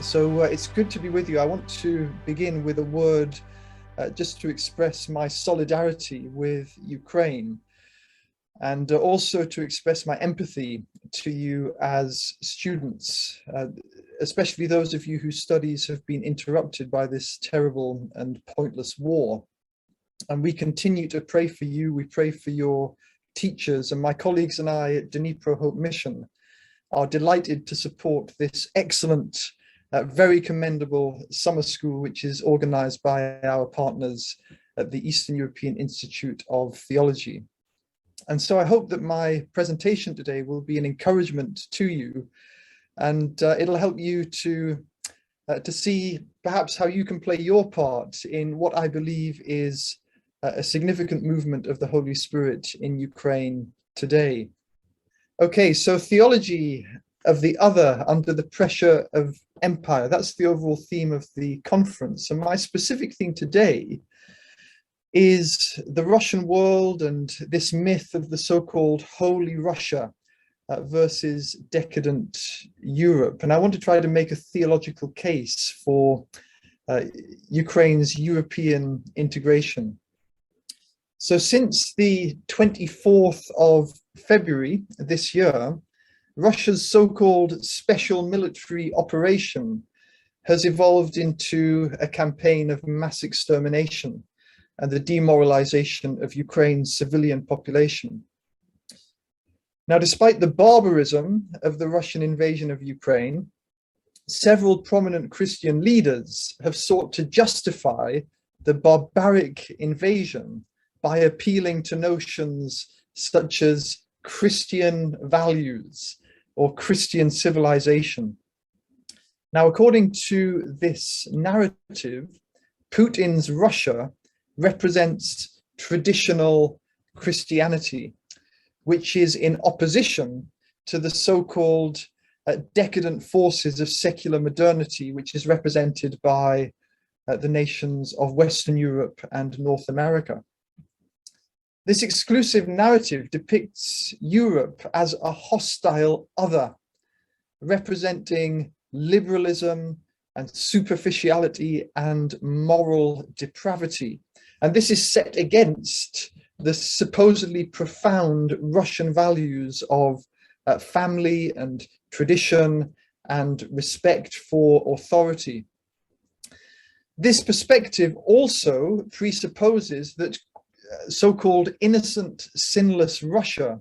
So it's good to be with you. I want to begin with a word just to express my solidarity with Ukraine and also to express my empathy to you as students, especially those of you whose studies have been interrupted by this terrible and pointless war. And we continue to pray for you. We pray for your teachers, and my colleagues and I at Dnipro Hope Mission are delighted to support this excellent, very commendable summer school, which is organized by our partners at the Eastern European Institute of Theology. And so I hope that my presentation today will be an encouragement to you, and it'll help you to see perhaps how you can play your part in what I believe is a significant movement of the Holy Spirit in Ukraine today. Okay, so theology of the other under the pressure of empire. That's the overall theme of the conference. And my specific theme today is the Russian world and this myth of the so-called Holy Russia versus decadent Europe. And I want to try to make a theological case for Ukraine's European integration. So since the 24th of February this year, Russia's so-called special military operation has evolved into a campaign of mass extermination and the demoralization of Ukraine's civilian population. Now, despite the barbarism of the Russian invasion of Ukraine, several prominent Christian leaders have sought to justify the barbaric invasion by appealing to notions such as Christian values or Christian civilization. Now, according to this narrative, Putin's Russia represents traditional Christianity, which is in opposition to the so-called decadent forces of secular modernity, which is represented by the nations of Western Europe and North America. This exclusive narrative depicts Europe as a hostile other, representing liberalism and superficiality and moral depravity. And this is set against the supposedly profound Russian values of family and tradition and respect for authority. This perspective also presupposes that so-called innocent, sinless Russia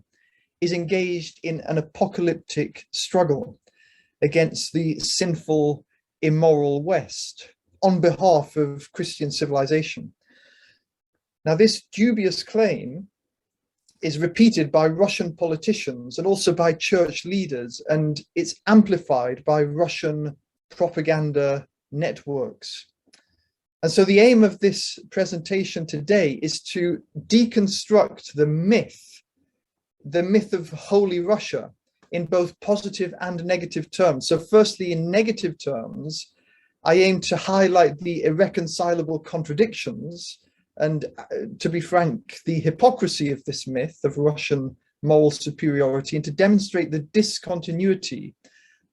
is engaged in an apocalyptic struggle against the sinful, immoral West on behalf of Christian civilization. Now, this dubious claim is repeated by Russian politicians and also by church leaders, and it's amplified by Russian propaganda networks. And so the aim of this presentation today is to deconstruct the myth of Holy Russia in both positive and negative terms. So firstly, in negative terms, I aim to highlight the irreconcilable contradictions and, to be frank, the hypocrisy of this myth of Russian moral superiority, and to demonstrate the discontinuity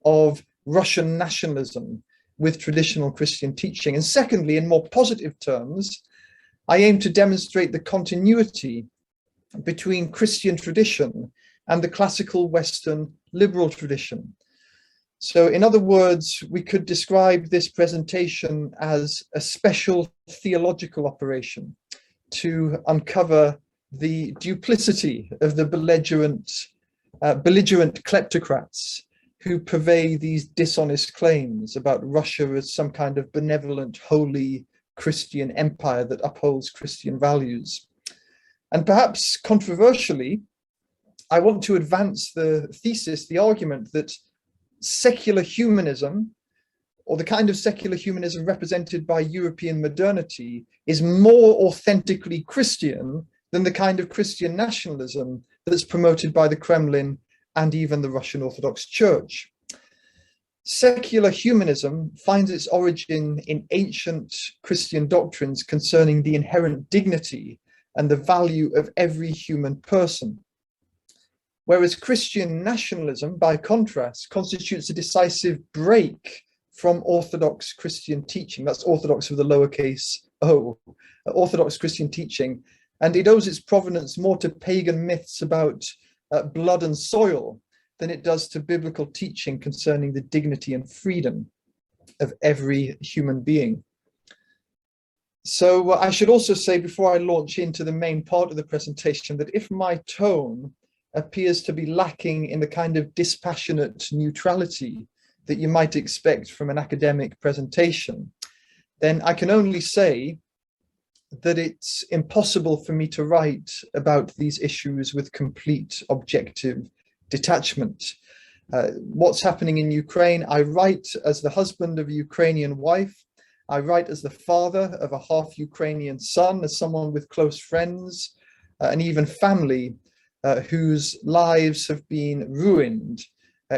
of Russian nationalism with traditional Christian teaching. And secondly, in more positive terms, I aim to demonstrate the continuity between Christian tradition and the classical Western liberal tradition. So in other words, we could describe this presentation as a special theological operation to uncover the duplicity of the belligerent kleptocrats who purvey these dishonest claims about Russia as some kind of benevolent, holy Christian empire that upholds Christian values. And perhaps controversially, I want to advance the thesis, the argument that secular humanism, or the kind of secular humanism represented by European modernity, is more authentically Christian than the kind of Christian nationalism that's promoted by the Kremlin and even the Russian Orthodox Church. Secular humanism finds its origin in ancient Christian doctrines concerning the inherent dignity and the value of every human person. Whereas Christian nationalism, by contrast, constitutes a decisive break from Orthodox Christian teaching. That's Orthodox with the lowercase o, Orthodox Christian teaching. And it owes its provenance more to pagan myths about blood and soil than it does to biblical teaching concerning the dignity and freedom of every human being. So I should also say, before I launch into the main part of the presentation, that if my tone appears to be lacking in the kind of dispassionate neutrality that you might expect from an academic presentation, then I can only say that it's impossible for me to write about these issues with complete objective detachment. What's happening in Ukraine, I write as the husband of a Ukrainian wife. I write as the father of a half Ukrainian son, as someone with close friends and even family whose lives have been ruined,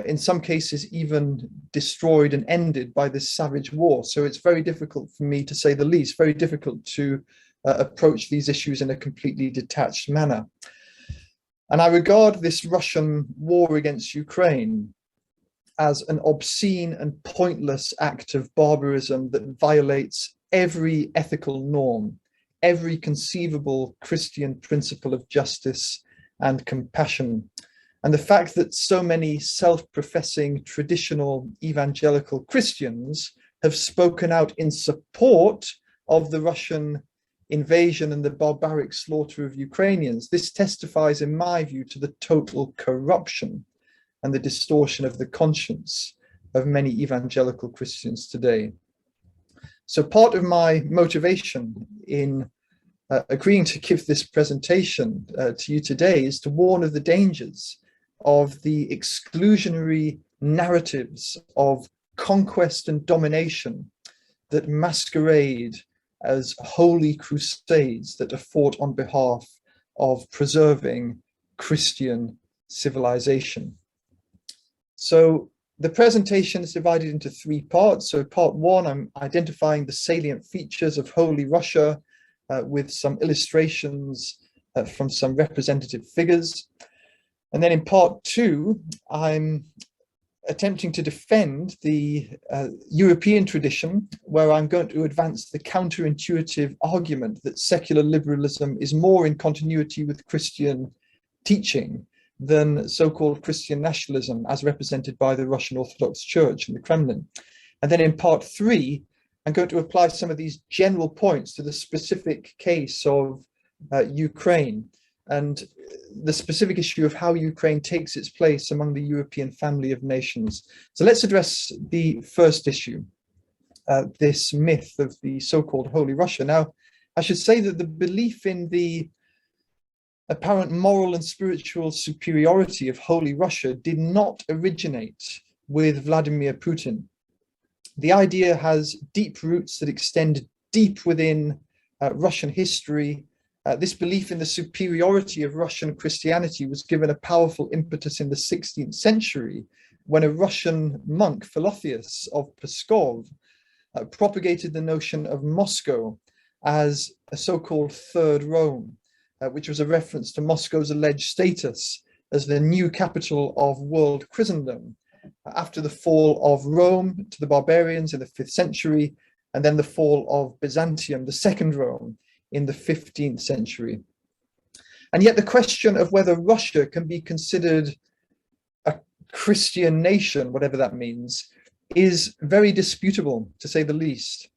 in some cases even destroyed and ended by this savage war. So it's very difficult for me, to say the least, very difficult to approach these issues in a completely detached manner. And I regard this Russian war against Ukraine as an obscene and pointless act of barbarism that violates every ethical norm, every conceivable Christian principle of justice and compassion. And the fact that so many self-professing traditional evangelical Christians have spoken out in support of the Russian invasion and the barbaric slaughter of Ukrainians, this testifies, in my view, to the total corruption and the distortion of the conscience of many evangelical Christians today. So part of my motivation in agreeing to give this presentation to you today is to warn of the dangers of the exclusionary narratives of conquest and domination that masquerade as holy crusades that are fought on behalf of preserving Christian civilization. So the presentation is divided into three parts. So part one, I'm identifying the salient features of Holy Russia with some illustrations from some representative figures. And then in part two, I'm attempting to defend the European tradition, where I'm going to advance the counterintuitive argument that secular liberalism is more in continuity with Christian teaching than so-called Christian nationalism as represented by the Russian Orthodox Church and the Kremlin. And then in part three, I'm going to apply some of these general points to the specific case of Ukraine and the specific issue of how Ukraine takes its place among the European family of nations. So let's address the first issue, this myth of the so-called Holy Russia. Now, I should say that the belief in the apparent moral and spiritual superiority of Holy Russia did not originate with Vladimir Putin. The idea has deep roots that extend deep within Russian history. This belief in the superiority of Russian Christianity was given a powerful impetus in the 16th century when a Russian monk, Philotheus of Pskov, propagated the notion of Moscow as a so-called Third Rome, which was a reference to Moscow's alleged status as the new capital of world Christendom after the fall of Rome to the barbarians in the 5th century, and then the fall of Byzantium, the Second Rome, in the 15th century. And yet the question of whether Russia can be considered a Christian nation, whatever that means, is very disputable, to say the least.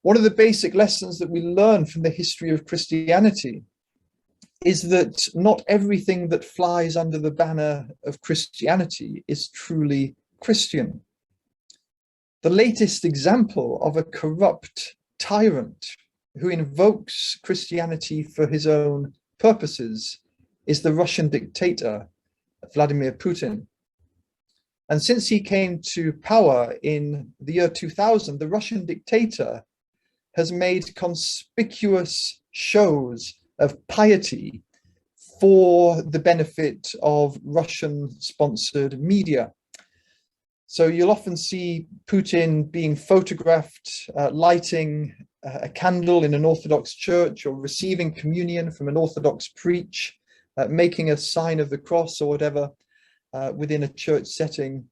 One of the basic lessons that we learn from the history of Christianity is that not everything that flies under the banner of Christianity is truly Christian. The latest example of a corrupt tyrant who invokes Christianity for his own purposes is the Russian dictator, Vladimir Putin. And since he came to power in the year 2000, the Russian dictator has made conspicuous shows of piety for the benefit of Russian-sponsored media. So you'll often see Putin being photographed lighting a candle in an Orthodox church or receiving communion from an Orthodox preach, making a sign of the cross or whatever within a church setting.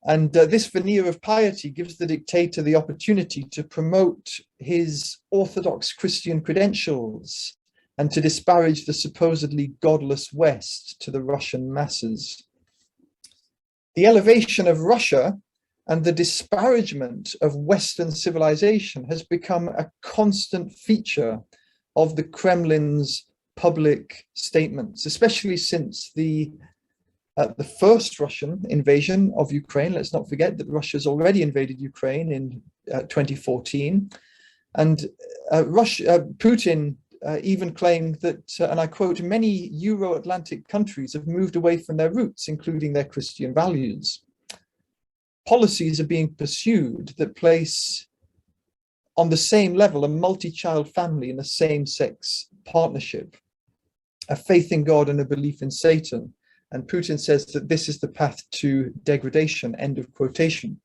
And this veneer of piety gives the dictator the opportunity to promote his Orthodox Christian credentials and to disparage the supposedly godless West to the Russian masses. The elevation of Russia and the disparagement of Western civilization has become a constant feature of the Kremlin's public statements, especially since the first Russian invasion of Ukraine. Let's not forget that Russia's already invaded Ukraine in 2014. And Putin even claimed that, and I quote, many Euro-Atlantic countries have moved away from their roots, including their Christian values. Policies are being pursued that place on the same level a multi-child family and a same-sex partnership, a faith in God and a belief in Satan. And Putin says that this is the path to degradation, end of quotation.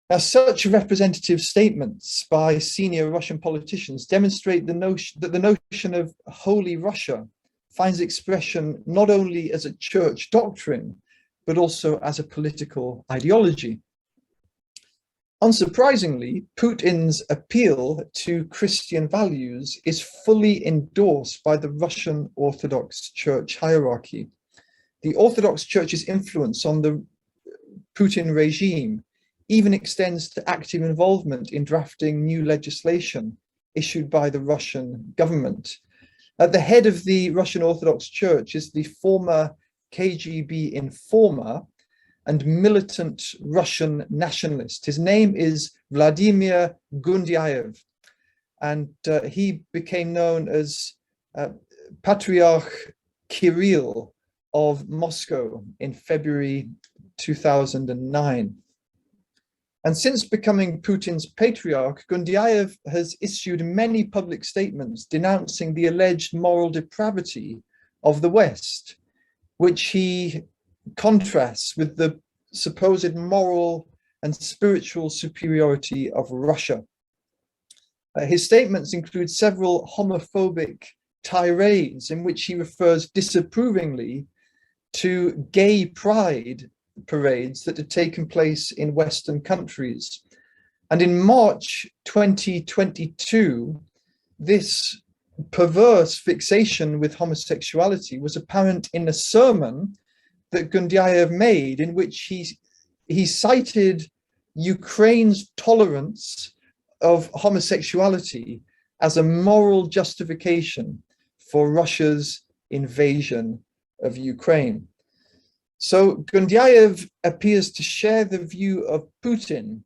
Now, such representative statements by senior Russian politicians demonstrate the notion of Holy Russia finds expression not only as a church doctrine, but also as a political ideology. Unsurprisingly, Putin's appeal to Christian values is fully endorsed by the Russian Orthodox Church hierarchy. The Orthodox Church's influence on the Putin regime even extends to active involvement in drafting new legislation issued by the Russian government. At the head of the Russian Orthodox Church is the former KGB informer and militant Russian nationalist. His name is Vladimir Gundyaev, and he became known as Patriarch Kirill of Moscow in February 2009. And since becoming Putin's patriarch, Gundyaev has issued many public statements denouncing the alleged moral depravity of the West, which he contrasts with the supposed moral and spiritual superiority of Russia. His statements include several homophobic tirades in which he refers disapprovingly to gay pride parades that had taken place in Western countries. And in March 2022, this perverse fixation with homosexuality was apparent in a sermon that Gundyaev made, in which he cited Ukraine's tolerance of homosexuality as a moral justification for Russia's invasion of Ukraine. So Gundyaev appears to share the view of Putin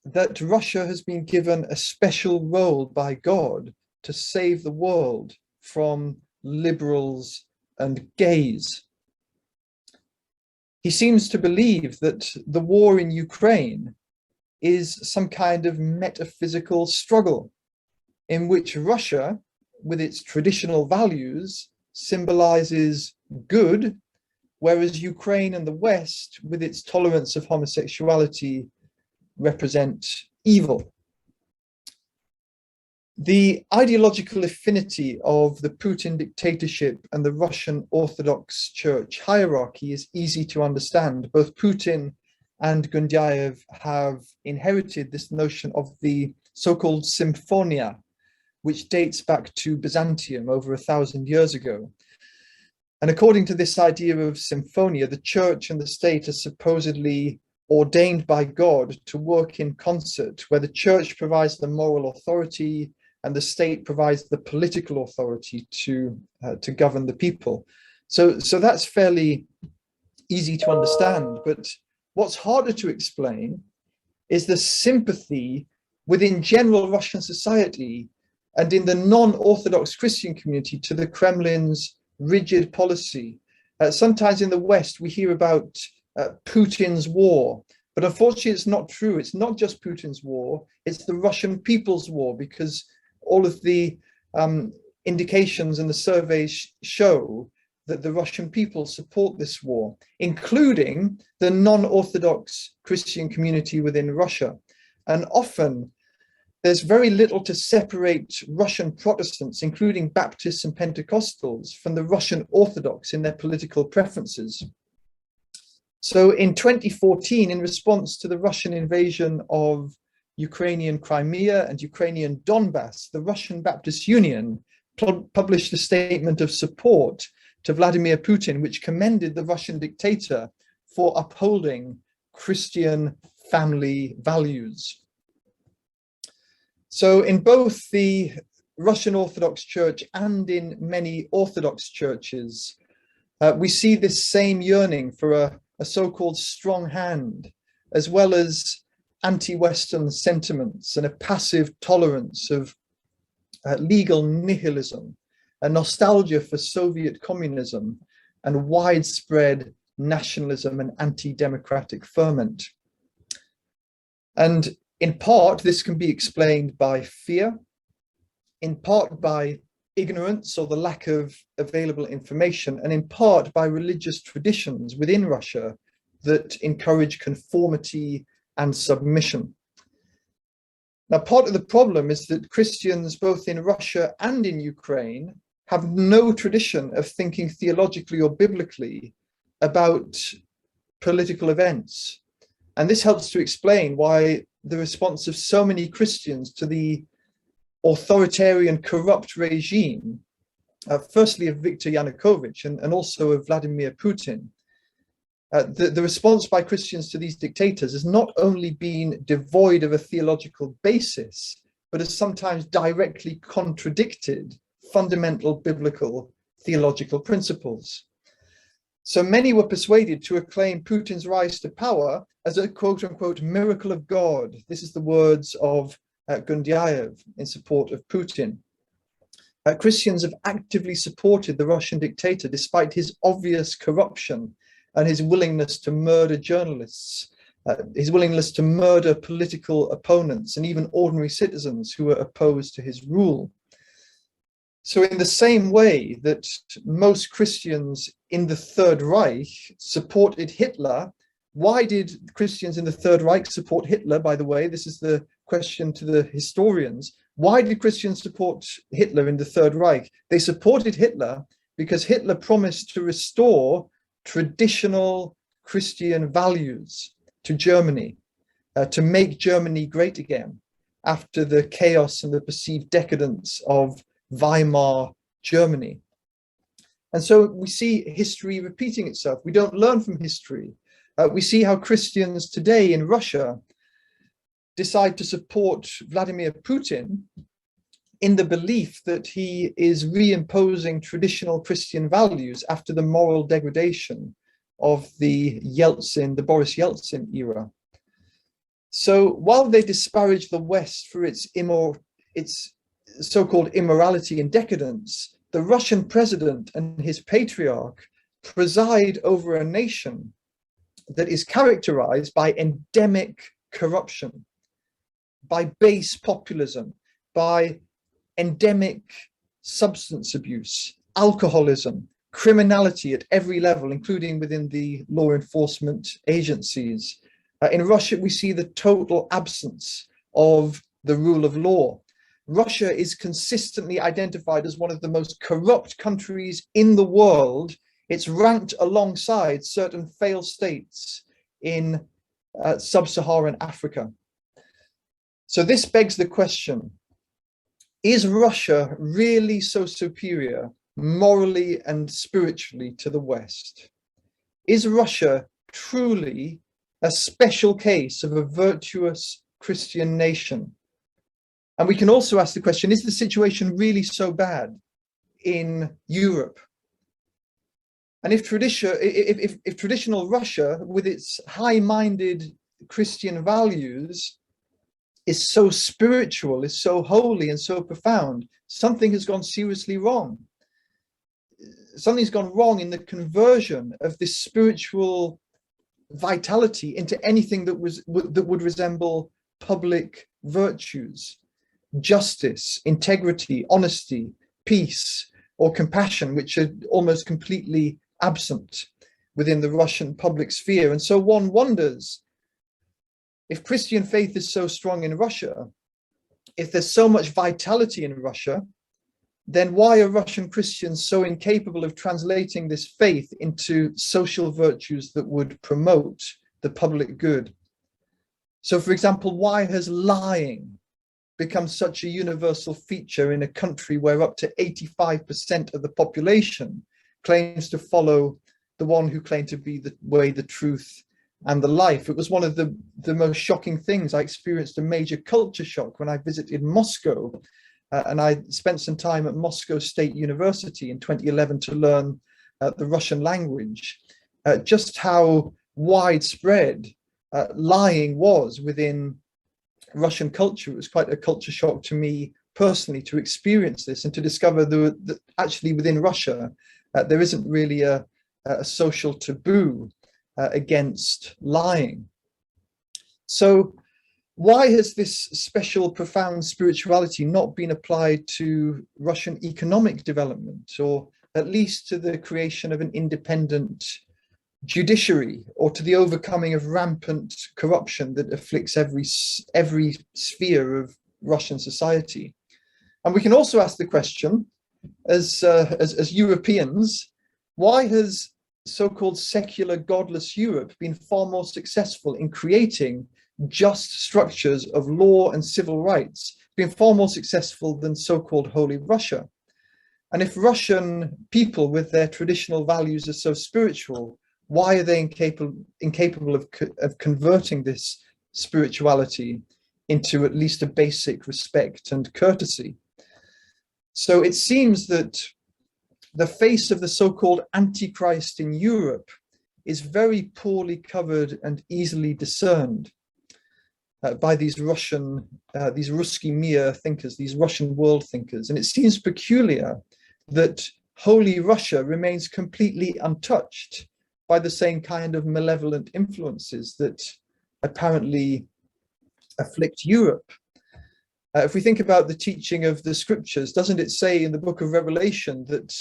that Russia has been given a special role by God to save the world from liberals and gays. He seems to believe that the war in Ukraine is some kind of metaphysical struggle in which Russia, with its traditional values, symbolizes good, whereas Ukraine and the West, with its tolerance of homosexuality, represent evil. The ideological affinity of the Putin dictatorship and the Russian Orthodox Church hierarchy is easy to understand. Both Putin and Gundyaev have inherited this notion of the so-called symphonia, which dates back to Byzantium over 1,000 years ago. And according to this idea of symphonia, the church and the state are supposedly ordained by God to work in concert, where the church provides the moral authority and the state provides the political authority to govern the people. So that's fairly easy to understand. But what's harder to explain is the sympathy within general Russian society and in the non-Orthodox Christian community to the Kremlin's rigid policy. Sometimes in the West, we hear about Putin's war, but unfortunately, it's not true. It's not just Putin's war, it's the Russian people's war, because all of the indications and the surveys show that the Russian people support this war, including the non-Orthodox Christian community within Russia. And often, there's very little to separate Russian Protestants, including Baptists and Pentecostals, from the Russian Orthodox in their political preferences. So in 2014, in response to the Russian invasion of Ukrainian Crimea and Ukrainian Donbass, the Russian Baptist Union published a statement of support to Vladimir Putin, which commended the Russian dictator for upholding Christian family values. So in both the Russian Orthodox Church and in many Orthodox churches, we see this same yearning for a so-called strong hand, as well as anti-Western sentiments and a passive tolerance of legal nihilism, a nostalgia for Soviet communism, and widespread nationalism and anti-democratic ferment. And in part, this can be explained by fear, in part by ignorance or the lack of available information, and in part by religious traditions within Russia that encourage conformity and submission. Now, part of the problem is that Christians, both in Russia and in Ukraine, have no tradition of thinking theologically or biblically about political events. And this helps to explain why the response of so many Christians to the authoritarian, corrupt regime, firstly of Viktor Yanukovych and also of Vladimir Putin, the response by Christians to these dictators has not only been devoid of a theological basis, but has sometimes directly contradicted fundamental biblical theological principles. So many were persuaded to acclaim Putin's rise to power as a quote-unquote miracle of God. This is the words of Gundyaev in support of Putin. Christians have actively supported the Russian dictator despite his obvious corruption and his willingness to murder journalists, his willingness to murder political opponents and even ordinary citizens who were opposed to his rule. So in the same way that most Christians in the Third Reich supported Hitler, why did Christians in the Third Reich support Hitler, by the way? This is the question to the historians. Why did Christians support Hitler in the Third Reich? They supported Hitler because Hitler promised to restore traditional Christian values to Germany, to make Germany great again after the chaos and the perceived decadence of Weimar Germany. And so we see history repeating itself. We don't learn from history. We see how Christians today in Russia decide to support Vladimir Putin in the belief that he is reimposing traditional Christian values after the moral degradation of the Boris Yeltsin era. So while they disparage the West for its so-called immorality and decadence, the Russian president and his patriarch preside over a nation that is characterized by endemic corruption, by base populism, by endemic substance abuse, alcoholism, criminality at every level, including within the law enforcement agencies. In Russia, we see the total absence of the rule of law. Russia is consistently identified as one of the most corrupt countries in the world. It's ranked alongside certain failed states in sub-Saharan Africa. So this begs the question, is Russia really so superior morally and spiritually to the West? Is Russia truly a special case of a virtuous Christian nation? And we can also ask the question, is the situation really so bad in Europe? And if traditional Russia, with its high-minded Christian values, is so spiritual, is so holy and so profound, something has gone seriously wrong. Something's gone wrong in the conversion of this spiritual vitality into anything that would resemble public virtues, justice, integrity, honesty, peace, or compassion, which are almost completely absent within the Russian public sphere. And so one wonders, if Christian faith is so strong in Russia, if there's so much vitality in Russia, then why are Russian Christians so incapable of translating this faith into social virtues that would promote the public good? So, for example, why has lying become such a universal feature in a country where up to 85% of the population claims to follow the one who claimed to be the way, the truth, and the life? It was one of the most shocking things. I experienced a major culture shock when I visited Moscow, and I spent some time at Moscow State University in 2011 to learn the Russian language. Just how widespread lying was within Russian culture. It was quite a culture shock to me personally to experience this and to discover that actually within Russia, there isn't really a social taboo against lying. So why has this special, profound spirituality not been applied to Russian economic development, or at least to the creation of an independent judiciary, or to the overcoming of rampant corruption that afflicts every sphere of Russian society? And we can also ask the question, as Europeans, why has so-called secular, godless Europe been far more successful in creating just structures of law and civil rights, been far more successful than so-called Holy Russia? And if Russian people with their traditional values are so spiritual, why are they incapable of converting this spirituality into at least a basic respect and courtesy? So it seems that the face of the so-called Antichrist in Europe is very poorly covered and easily discerned by these Ruski Mir thinkers, these Russian world thinkers. And it seems peculiar that Holy Russia remains completely untouched by the same kind of malevolent influences that apparently afflict Europe. If we think about the teaching of the scriptures, doesn't it say in the book of Revelation that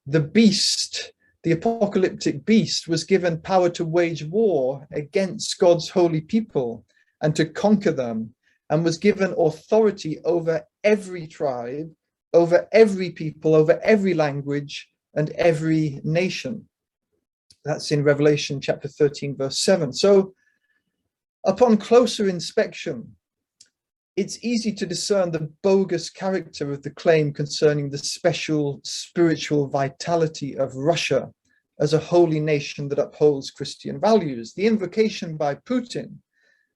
the beast, the apocalyptic beast, was given power to wage war against God's holy people and to conquer them, and was given authority over every tribe, over every people, over every language, and every nation? That's in Revelation chapter 13, verse 7. So upon closer inspection, it's easy to discern the bogus character of the claim concerning the special spiritual vitality of Russia as a holy nation that upholds Christian values. The invocation by Putin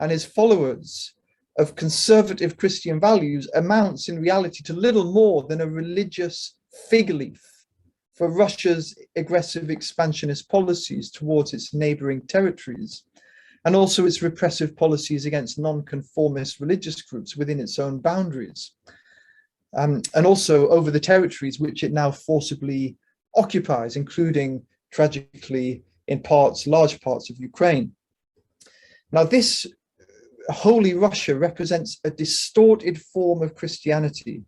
and his followers of conservative Christian values amounts in reality to little more than a religious fig leaf for Russia's aggressive expansionist policies towards its neighboring territories, and also its repressive policies against non-conformist religious groups within its own boundaries, and also over the territories which it now forcibly occupies, including, tragically, in large parts of Ukraine. Now, this Holy Russia represents a distorted form of Christianity,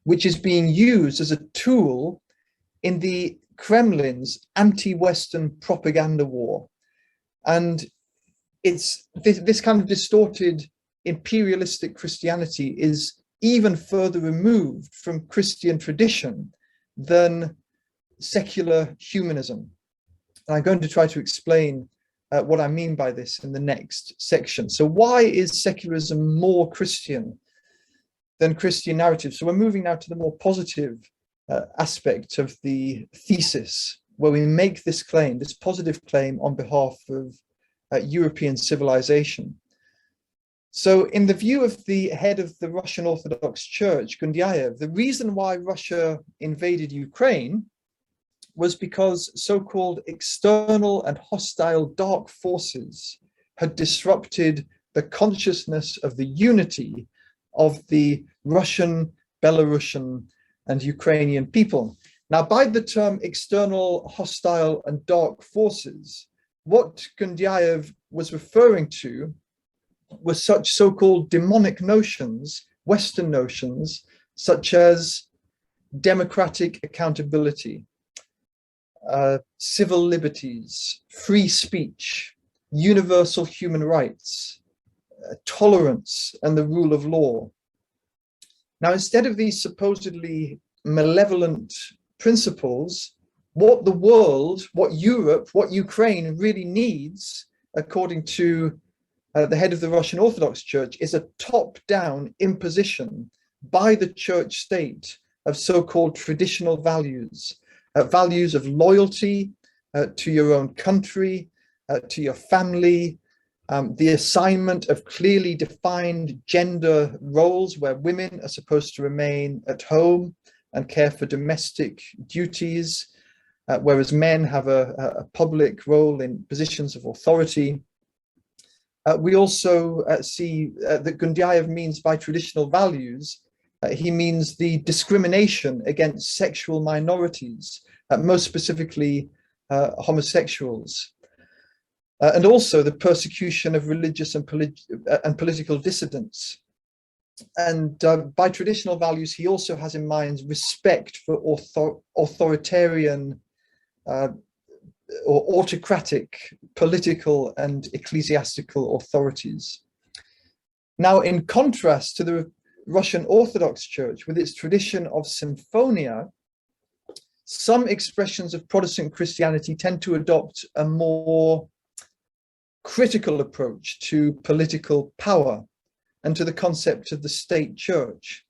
which is being used as a tool in the Kremlin's anti-Western propaganda war. And it's this kind of distorted imperialistic Christianity is even further removed from Christian tradition than secular humanism. And I'm going to try to explain what I mean by this in the next section. So why is secularism more Christian than Christian narrative? So we're moving now to the more positive aspect of the thesis, where we make this claim, this positive claim on behalf of European civilization. So in the view of the head of the Russian Orthodox Church, Gundyaev, the reason why Russia invaded Ukraine was because so-called external and hostile dark forces had disrupted the consciousness of the unity of the Russian, Belarusian, and Ukrainian people. Now, by the term external, hostile, and dark forces, what Gundyaev was referring to were such so-called demonic notions, Western notions, such as democratic accountability, civil liberties, free speech, universal human rights, tolerance, and the rule of law. Now, instead of these supposedly malevolent principles, what the world, what Europe, what Ukraine really needs, according to the head of the Russian Orthodox Church, is a top-down imposition by the church state of so-called traditional values, values of loyalty to your own country, to your family, the assignment of clearly defined gender roles where women are supposed to remain at home and care for domestic duties, whereas men have a public role in positions of authority. We also see that Gundyayev means by traditional values, he means the discrimination against sexual minorities, most specifically homosexuals, and also the persecution of religious and political dissidents. And by traditional values, he also has in mind respect for authoritarian or autocratic political and ecclesiastical authorities. Now, in contrast to the Russian Orthodox Church, with its tradition of symphonia, some expressions of Protestant Christianity tend to adopt a more critical approach to political power and to the concept of the state church.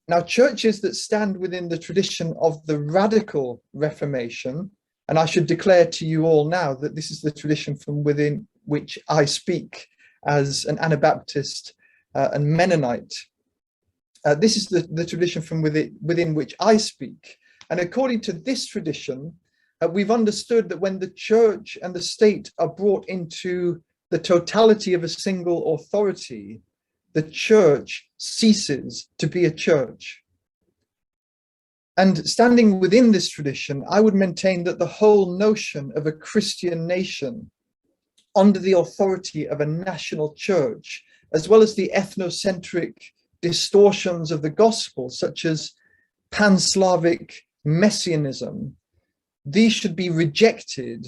Now, churches that stand within the tradition of the radical Reformation, and I should declare to you all now that this is the tradition from within which I speak as an Anabaptist and Mennonite. This is the tradition from within which I speak. And according to this tradition, we've understood that when the church and the state are brought into the totality of a single authority, the church ceases to be a church. And standing within this tradition, I would maintain that the whole notion of a Christian nation under the authority of a national church, as well as the ethnocentric distortions of the gospel, such as pan-Slavic messianism, these should be rejected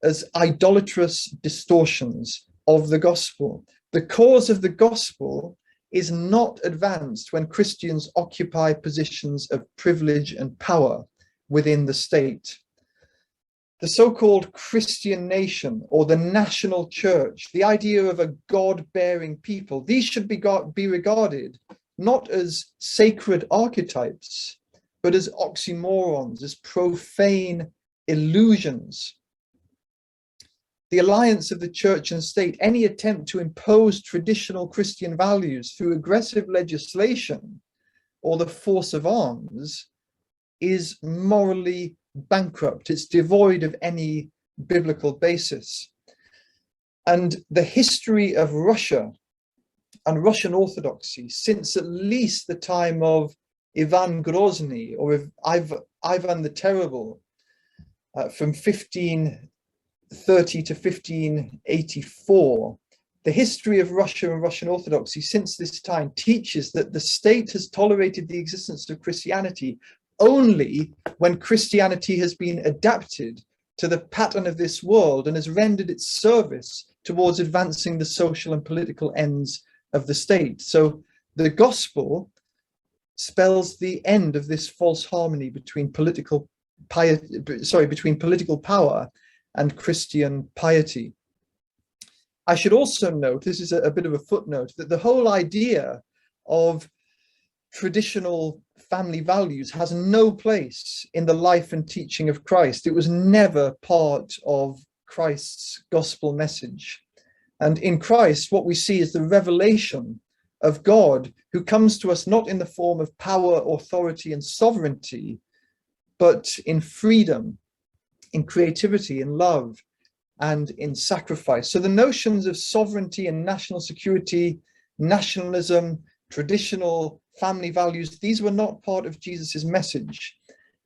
as idolatrous distortions of the gospel. The cause of the gospel is not advanced when Christians occupy positions of privilege and power within the state. The so-called Christian nation or the national church, the idea of a God-bearing people, these should be regarded not as sacred archetypes, but as oxymorons, as profane illusions. The alliance of the church and state, any attempt to impose traditional Christian values through aggressive legislation or the force of arms, is morally bankrupt. It's devoid of any biblical basis. And the history of Russia and Russian Orthodoxy, since at least the time of Ivan Grozny or Ivan the Terrible, from 1530 to 1584, the history of Russia and Russian Orthodoxy since this time teaches that the state has tolerated the existence of Christianity only when Christianity has been adapted to the pattern of this world and has rendered its service towards advancing the social and political ends of the state. So the gospel spells the end of this false harmony between political power and Christian piety. I should also note, this is a bit of a footnote, that the whole idea of traditional family values has no place in the life and teaching of Christ. It was never part of Christ's gospel message. And in Christ, what we see is the revelation of God, who comes to us not in the form of power, authority, and sovereignty, but in freedom, in creativity, in love, and in sacrifice. So the notions of sovereignty and national security, nationalism, traditional family values, these were not part of Jesus's message.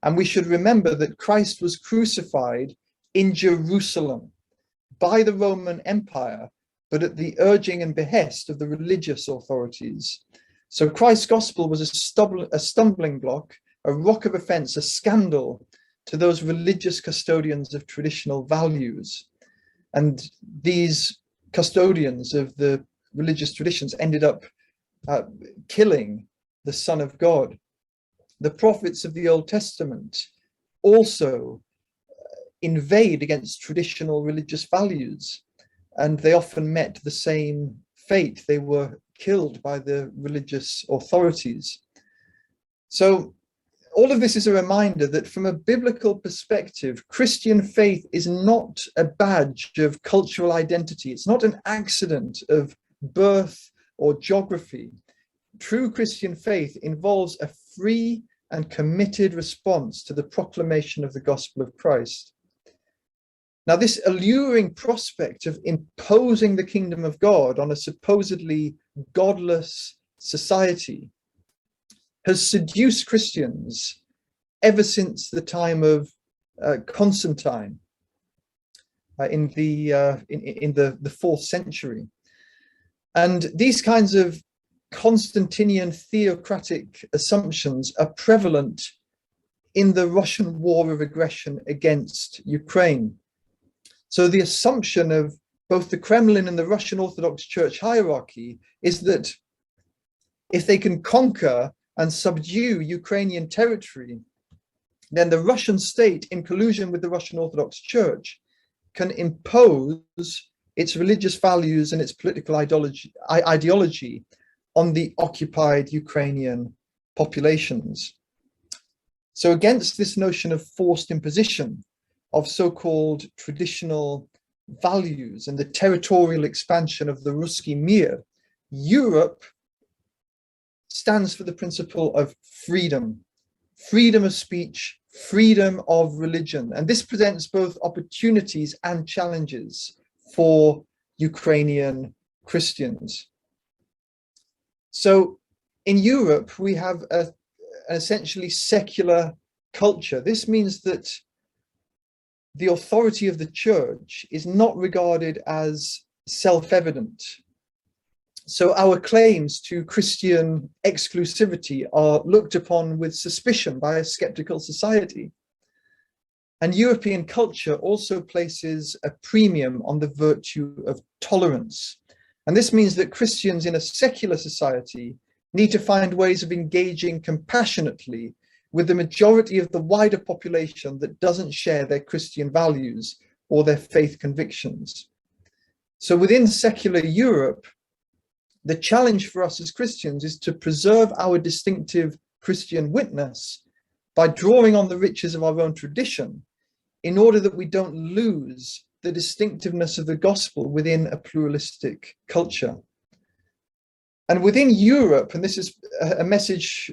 And we should remember that Christ was crucified in Jerusalem by the Roman Empire, but at the urging and behest of the religious authorities. So Christ's gospel was a stumbling block, a rock of offense, a scandal to those religious custodians of traditional values. And these custodians of the religious traditions ended up killing the Son of God. the prophets of the Old Testament also invade against traditional religious values, and they often met the same fate. They were killed by the religious authorities. So all of this is a reminder that from a biblical perspective, Christian faith is not a badge of cultural identity. It's not an accident of birth or geography. True Christian faith involves a free and committed response to the proclamation of the gospel of Christ. Now, this alluring prospect of imposing the kingdom of God on a supposedly godless society has seduced Christians ever since the time of Constantine in the 4th century. And these kinds of Constantinian theocratic assumptions are prevalent in the Russian war of aggression against Ukraine. So the assumption of both the Kremlin and the Russian Orthodox Church hierarchy is that if they can conquer and subdue Ukrainian territory, then the Russian state, in collusion with the Russian Orthodox Church, can impose its religious values and its political ideology on the occupied Ukrainian populations. So against this notion of forced imposition of so-called traditional values and the territorial expansion of the Ruski Mir, Europe stands for the principle of freedom, freedom of speech, freedom of religion. And this presents both opportunities and challenges for Ukrainian Christians. So in Europe, we have an essentially secular culture. This means that the authority of the church is not regarded as self-evident. So our claims to Christian exclusivity are looked upon with suspicion by a skeptical society. And European culture also places a premium on the virtue of tolerance. And this means that Christians in a secular society need to find ways of engaging compassionately with the majority of the wider population that doesn't share their Christian values or their faith convictions. So within secular Europe, the challenge for us as Christians is to preserve our distinctive Christian witness by drawing on the riches of our own tradition in order that we don't lose the distinctiveness of the gospel within a pluralistic culture. And within Europe, and this is a message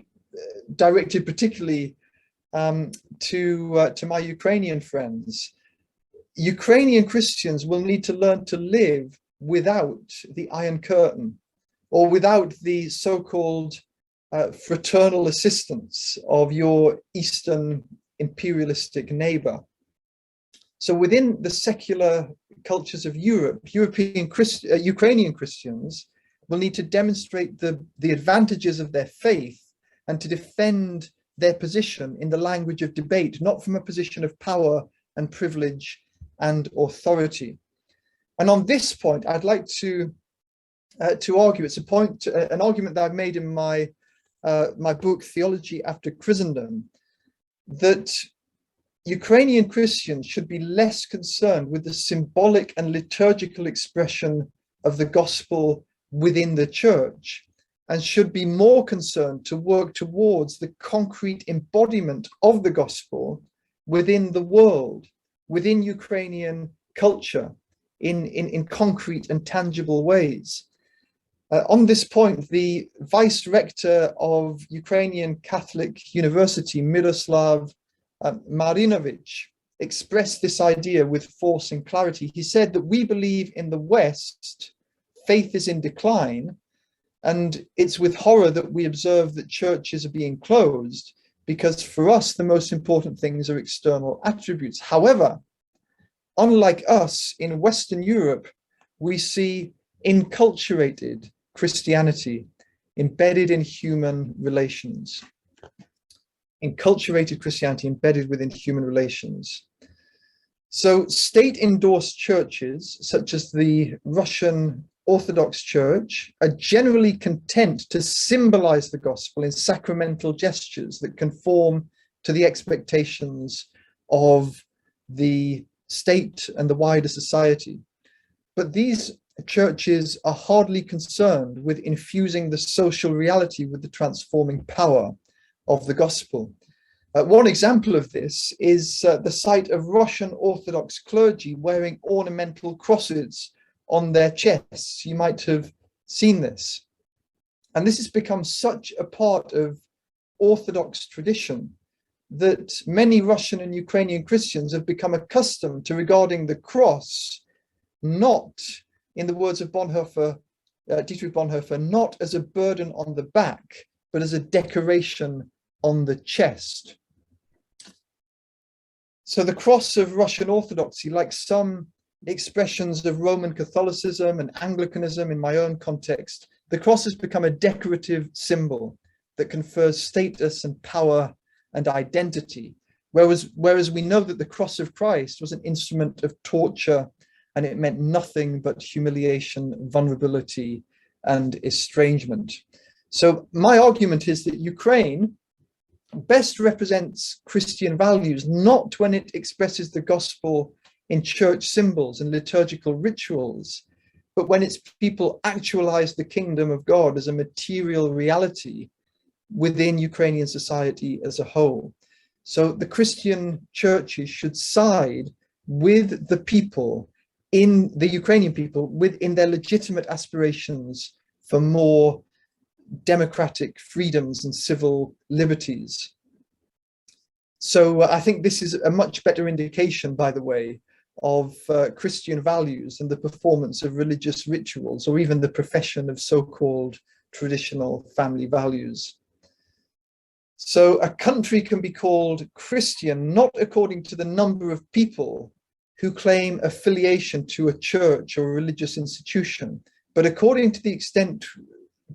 directed particularly to my Ukrainian friends, Ukrainian Christians will need to learn to live without the Iron Curtain, or without the so-called fraternal assistance of your Eastern imperialistic neighbor. So within the secular cultures of Europe, Ukrainian Christians will need to demonstrate the advantages of their faith and to defend their position in the language of debate, not from a position of power and privilege and authority. And on this point, I'd like to argue, it's an argument that I've made in my book, Theology After Christendom, that Ukrainian Christians should be less concerned with the symbolic and liturgical expression of the gospel within the church, and should be more concerned to work towards the concrete embodiment of the gospel within the world, within Ukrainian culture, in concrete and tangible ways. On this point, the vice rector of Ukrainian Catholic University, Miroslav Marinovich, expressed this idea with force and clarity. He said that we believe in the West, faith is in decline, and it's with horror that we observe that churches are being closed, because for us, the most important things are external attributes. However, unlike us in Western Europe, we see enculturated Christianity embedded in human relations. Enculturated Christianity embedded within human relations. So state-endorsed churches, such as the Russian Orthodox Church are generally content to symbolize the gospel in sacramental gestures that conform to the expectations of the state and the wider society. But these churches are hardly concerned with infusing the social reality with the transforming power of the gospel. One example of this is the sight of Russian Orthodox clergy wearing ornamental crosses on their chests. You might have seen this. And this has become such a part of Orthodox tradition that many Russian and Ukrainian Christians have become accustomed to regarding the cross not, in the words of Bonhoeffer, Dietrich Bonhoeffer, not as a burden on the back, but as a decoration on the chest. So the cross of Russian Orthodoxy, like some expressions of Roman Catholicism and Anglicanism in my own context, the cross has become a decorative symbol that confers status and power and identity, whereas we know that the cross of Christ was an instrument of torture, and it meant nothing but humiliation, vulnerability, and estrangement. So my argument is that Ukraine best represents Christian values, not when it expresses the gospel in church symbols and liturgical rituals, but when its people actualize the kingdom of God as a material reality within Ukrainian society as a whole. So the Christian churches should side with the people, in the Ukrainian people, within their legitimate aspirations for more democratic freedoms and civil liberties. So I think this is a much better indication, by the way, of Christian values and the performance of religious rituals, or even the profession of so-called traditional family values. So a country can be called Christian not according to the number of people who claim affiliation to a church or a religious institution, but according to the extent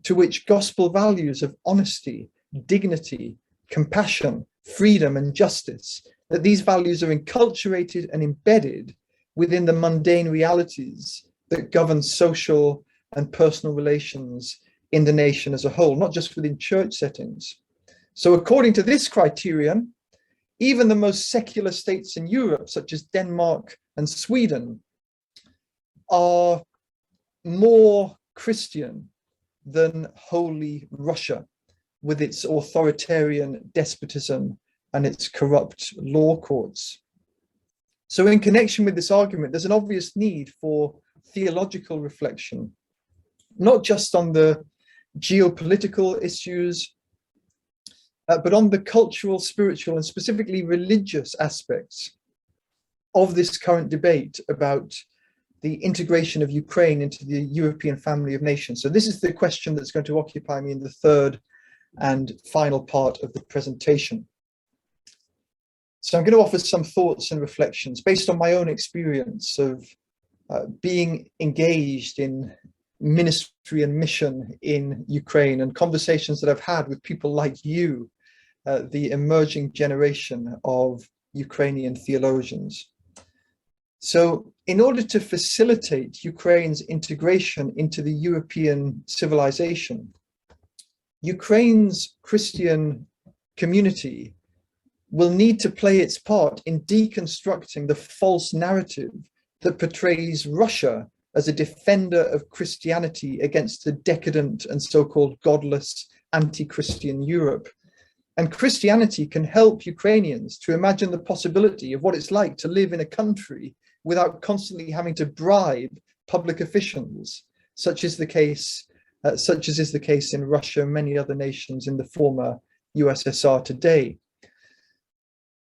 to which gospel values of honesty, dignity, compassion, freedom, and justice, that these values are enculturated and embedded within the mundane realities that govern social and personal relations in the nation as a whole, not just within church settings. So according to this criterion, even the most secular states in Europe, such as Denmark and Sweden, are more Christian than Holy Russia, with its authoritarian despotism and its corrupt law courts. So in connection with this argument, there's an obvious need for theological reflection, not just on the geopolitical issues, but on the cultural, spiritual, and specifically religious aspects of this current debate about the integration of Ukraine into the European family of nations. So this is the question that's going to occupy me in the third and final part of the presentation. So I'm going to offer some thoughts and reflections based on my own experience of being engaged in ministry and mission in Ukraine, and conversations that I've had with people like you, the emerging generation of Ukrainian theologians. So in order to facilitate Ukraine's integration into the European civilization, Ukraine's Christian community will need to play its part in deconstructing the false narrative that portrays Russia as a defender of Christianity against the decadent and so-called godless anti-Christian Europe. And Christianity can help Ukrainians to imagine the possibility of what it's like to live in a country without constantly having to bribe public officials, such as is the case in Russia and many other nations in the former USSR today.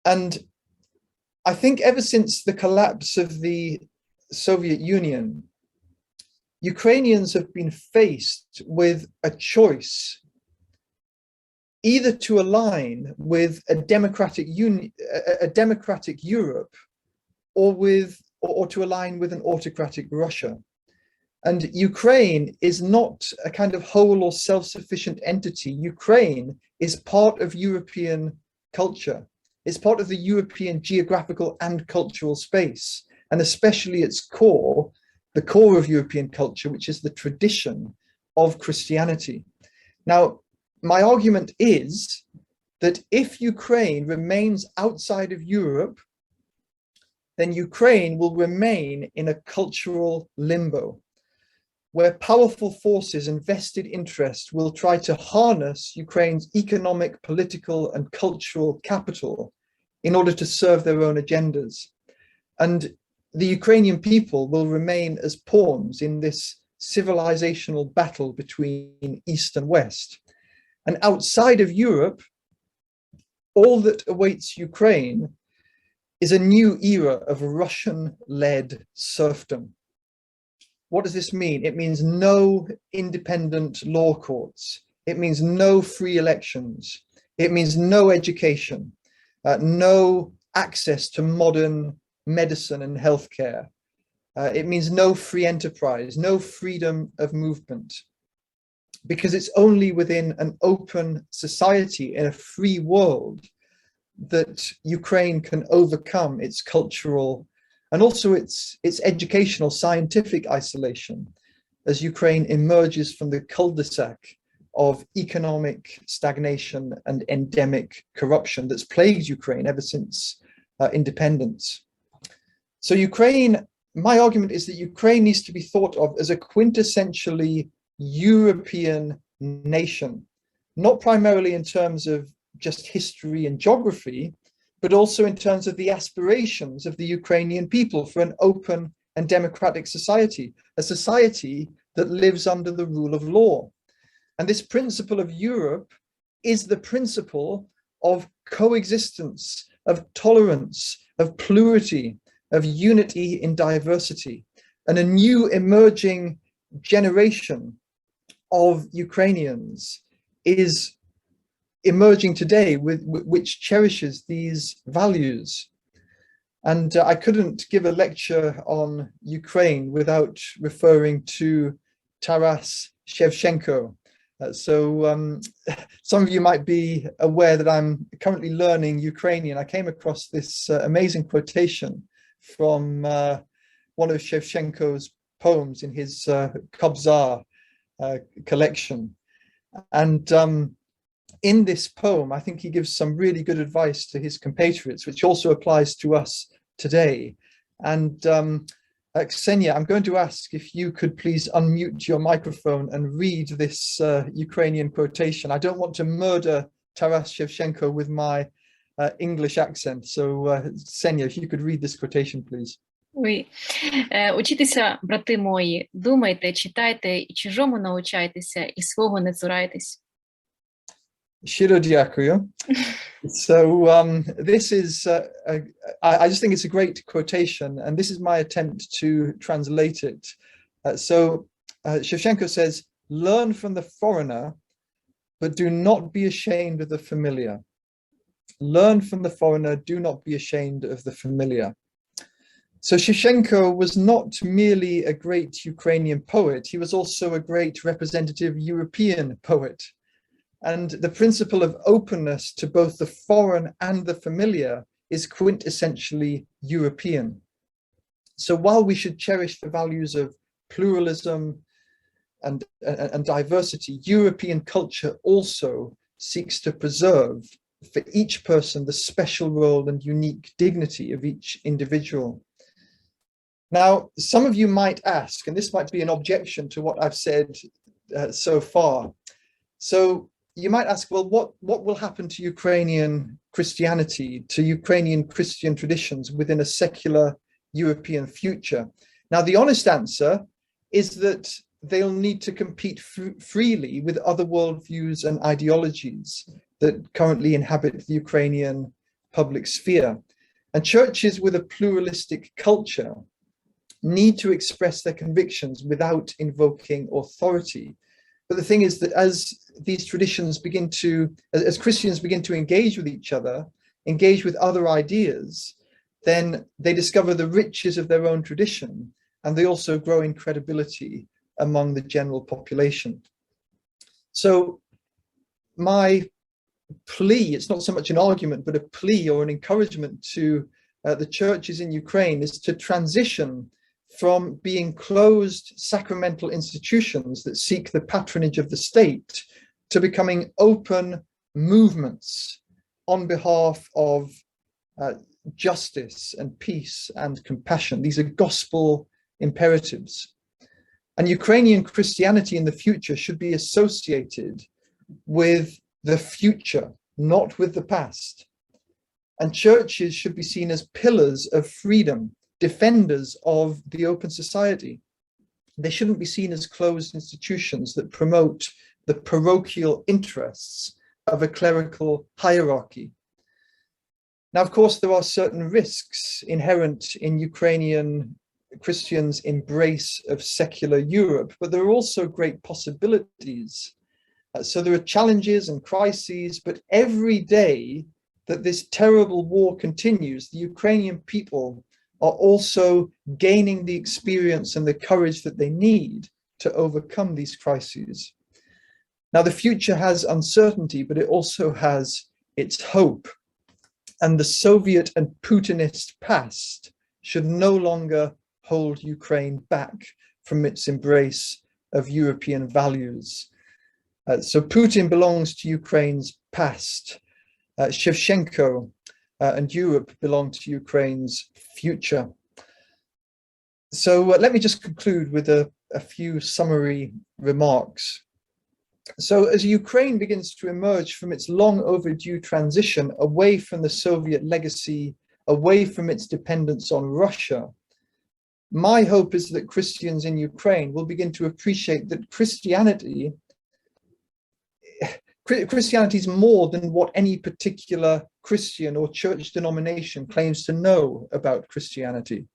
And I think ever since the collapse of the Soviet Union, Ukrainians have been faced with a choice, either to align with a democratic Europe, or to align with an autocratic Russia. And Ukraine is not a kind of whole or self-sufficient entity. Ukraine is part of European culture. It's part of the European geographical and cultural space, and especially its core the core of European culture, which is the tradition of Christianity. Now, my argument is that if Ukraine remains outside of Europe, then Ukraine will remain in a cultural limbo, where powerful forces and vested interests will try to harness Ukraine's economic, political, and cultural capital in order to serve their own agendas. And the Ukrainian people will remain as pawns in this civilizational battle between East and West. And outside of Europe, all that awaits Ukraine is a new era of Russian-led serfdom. What does this mean? It means no independent law courts. It means no free elections. It means no education, no access to modern medicine and healthcare. It means no free enterprise, no freedom of movement, because it's only within an open society in a free world that Ukraine can overcome its cultural and also its educational, scientific isolation as Ukraine emerges from the cul-de-sac of economic stagnation and endemic corruption that's plagued Ukraine ever since independence. So Ukraine, my argument is that Ukraine needs to be thought of as a quintessentially European nation, not primarily in terms of just history and geography, but also in terms of the aspirations of the Ukrainian people for an open and democratic society, a society that lives under the rule of law. And this principle of Europe is the principle of coexistence, of tolerance, of plurality, of unity in diversity, and a new emerging generation of Ukrainians is emerging today which cherishes these values. And I couldn't give a lecture on Ukraine without referring to Taras Shevchenko. Some of you might be aware that I'm currently learning Ukrainian. I came across this amazing quotation from one of Shevchenko's poems in his Kobzar collection. And in this poem, I think he gives some really good advice to his compatriots, which also applies to us today. And Ksenia, I'm going to ask if you could please unmute your microphone and read this Ukrainian quotation. I don't want to murder Taras Shevchenko with my English accent. So Ksenia, if you could read this quotation, please. Ви учіться, брати мої, думайте, читайте, і чужому навчайтеся, і свого не цурайтесь. Щиро дякую. So this is, I just think it's a great quotation, and this is my attempt to translate it. Shevchenko says, learn from the foreigner, but do not be ashamed of the familiar. Learn from the foreigner, do not be ashamed of the familiar. So Shevchenko was not merely a great Ukrainian poet, he was also a great representative European poet. And the principle of openness to both the foreign and the familiar is quintessentially European. So while we should cherish the values of pluralism and diversity, European culture also seeks to preserve for each person the special role and unique dignity of each individual. Now, some of you might ask, and this might be an objection to what I've said so far. So you might ask, well, what will happen to Ukrainian Christianity, to Ukrainian Christian traditions within a secular European future? Now, the honest answer is that they'll need to compete freely with other worldviews and ideologies that currently inhabit the Ukrainian public sphere. And churches with a pluralistic culture need to express their convictions without invoking authority. But the thing is that as these traditions begin to, as Christians begin to engage with each other, engage with other ideas, then they discover the riches of their own tradition, and they also grow in credibility among the general population. So my plea, it's not so much an argument, but a plea or an encouragement to the churches in Ukraine is to transition from being closed sacramental institutions that seek the patronage of the state to becoming open movements on behalf of justice and peace and compassion. These are gospel imperatives. And Ukrainian Christianity in the future should be associated with the future, not with the past. And churches should be seen as pillars of freedom, defenders of the open society. They shouldn't be seen as closed institutions that promote the parochial interests of a clerical hierarchy. Now, of course, there are certain risks inherent in Ukrainian Christians' embrace of secular Europe, but there are also great possibilities. So there are challenges and crises, but every day that this terrible war continues, the Ukrainian people are also gaining the experience and the courage that they need to overcome these crises. Now, the future has uncertainty, but it also has its hope. And the Soviet and Putinist past should no longer hold Ukraine back from its embrace of European values. So Putin belongs to Ukraine's past. Shevchenko and Europe belong to Ukraine's future. So let me just conclude with a few summary remarks. So as Ukraine begins to emerge from its long overdue transition away from the Soviet legacy, away from its dependence on Russia, my hope is that Christians in Ukraine will begin to appreciate that Christianity is more than what any particular Christian or church denomination claims to know about Christianity.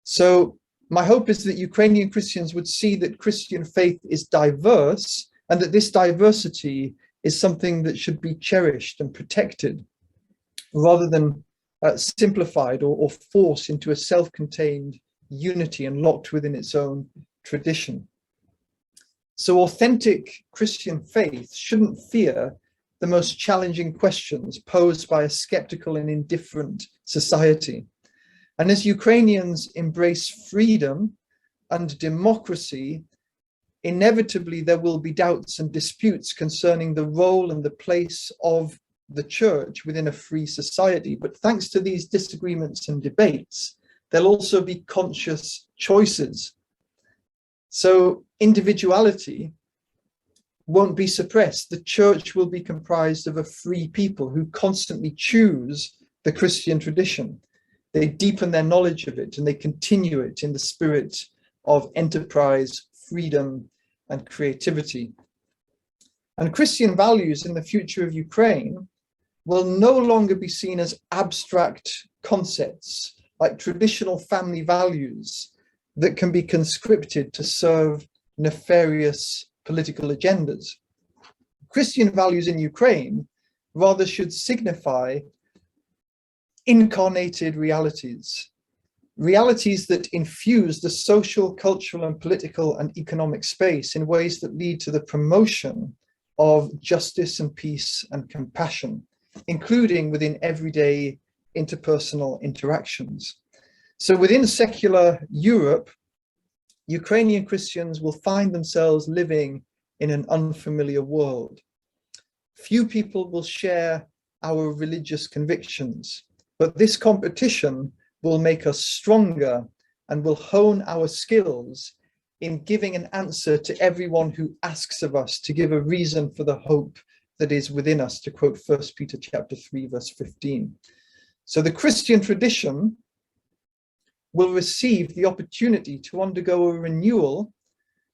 So my hope is that Ukrainian Christians would see that Christian faith is diverse and that this diversity is something that should be cherished and protected rather than simplified or forced into a self-contained unity and locked within its own tradition. So authentic Christian faith shouldn't fear the most challenging questions posed by a skeptical and indifferent society. And as Ukrainians embrace freedom and democracy, inevitably there will be doubts and disputes concerning the role and the place of the church within a free society. But thanks to these disagreements and debates, there'll also be conscious choices. So individuality won't be suppressed. The church will be comprised of a free people who constantly choose the Christian tradition. They deepen their knowledge of it and they continue it in the spirit of enterprise, freedom, and creativity. And Christian values in the future of Ukraine will no longer be seen as abstract concepts like traditional family values that can be conscripted to serve nefarious political agendas. Christian values in Ukraine rather should signify incarnated realities, realities that infuse the social, cultural, and political and economic space in ways that lead to the promotion of justice and peace and compassion, including within everyday interpersonal interactions. So within secular Europe, Ukrainian Christians will find themselves living in an unfamiliar world. Few people will share our religious convictions, but this competition will make us stronger and will hone our skills in giving an answer to everyone who asks of us to give a reason for the hope that is within us, to quote 1 Peter chapter 3, verse 15. So the Christian tradition will receive the opportunity to undergo a renewal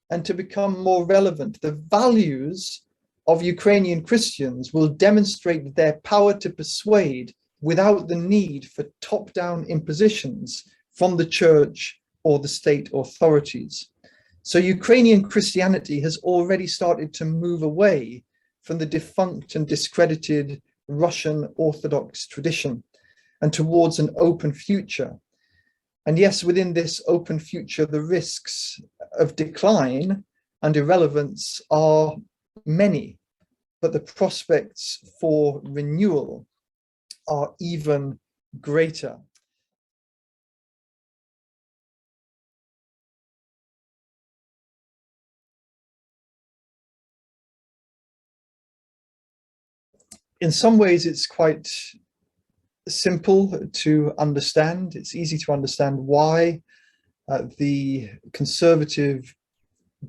and to become more relevant. The values of Ukrainian Christians will demonstrate their power to persuade without the need for top-down impositions from the church or the state authorities. So Ukrainian Christianity has already started to move away from the defunct and discredited Russian Orthodox tradition and towards an open future. And yes, within this open future, the risks of decline and irrelevance are many, but the prospects for renewal are even greater. in some ways, it's quite simple to understand. It's easy to understand why the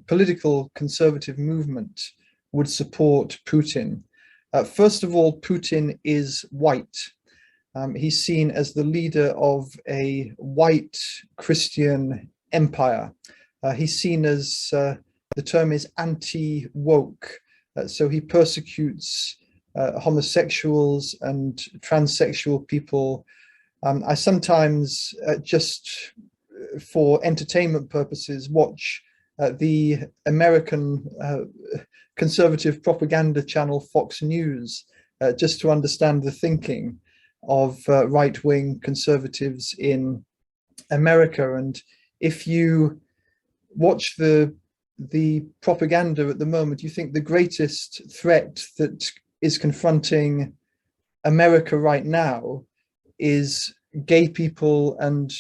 political conservative movement would support Putin. First of all, Putin is white. He's seen as the leader of a white Christian empire. He's seen as, the term is anti-woke. So he persecutes homosexuals and transsexual people. I sometimes, just for entertainment purposes, watch the American conservative propaganda channel Fox News, just to understand the thinking of right-wing conservatives in America. And if you watch the propaganda at the moment, you think the greatest threat that is confronting America right now is gay people and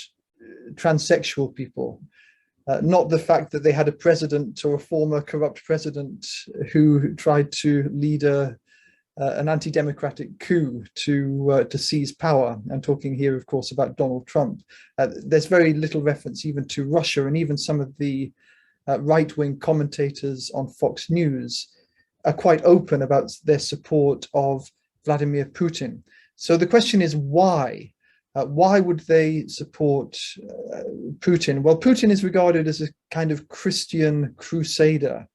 transsexual people. Not the fact that they had a president or a former corrupt president who tried to lead an anti-democratic coup to seize power. I'm talking here, of course, about Donald Trump. There's very little reference even to Russia, and even some of the right-wing commentators on Fox News are quite open about their support of Vladimir Putin. So the question is why? Why would they support Putin? Well, Putin is regarded as a kind of Christian crusader.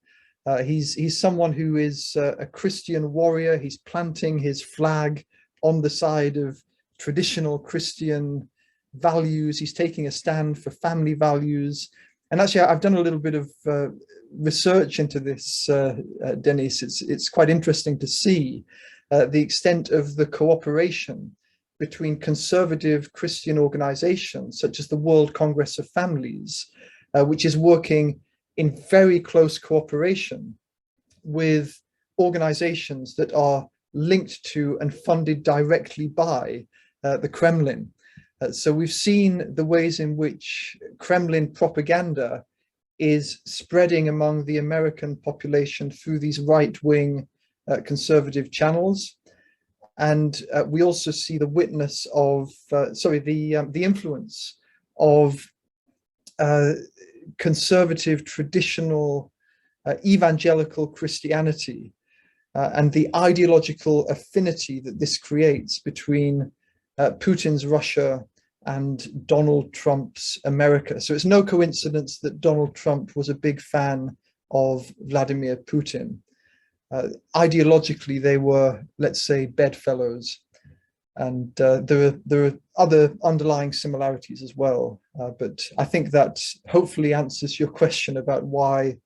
He's someone who is a Christian warrior. He's planting his flag on the side of traditional Christian values. He's taking a stand for family values. And actually, I've done a little bit of research into this, Dennis. It's quite interesting to see the extent of the cooperation between conservative Christian organizations, such as the World Congress of Families, which is working in very close cooperation with organizations that are linked to and funded directly by the Kremlin. So we've seen the ways in which Kremlin propaganda is spreading among the American population through these right-wing conservative channels. And we also see the witness of, the influence of conservative, traditional, evangelical Christianity and the ideological affinity that this creates between Putin's Russia and Donald Trump's America. So it's no coincidence that Donald Trump was a big fan of Vladimir Putin. Ideologically, they were, let's say, bedfellows. And there are other underlying similarities as well. But I think that hopefully answers your question about why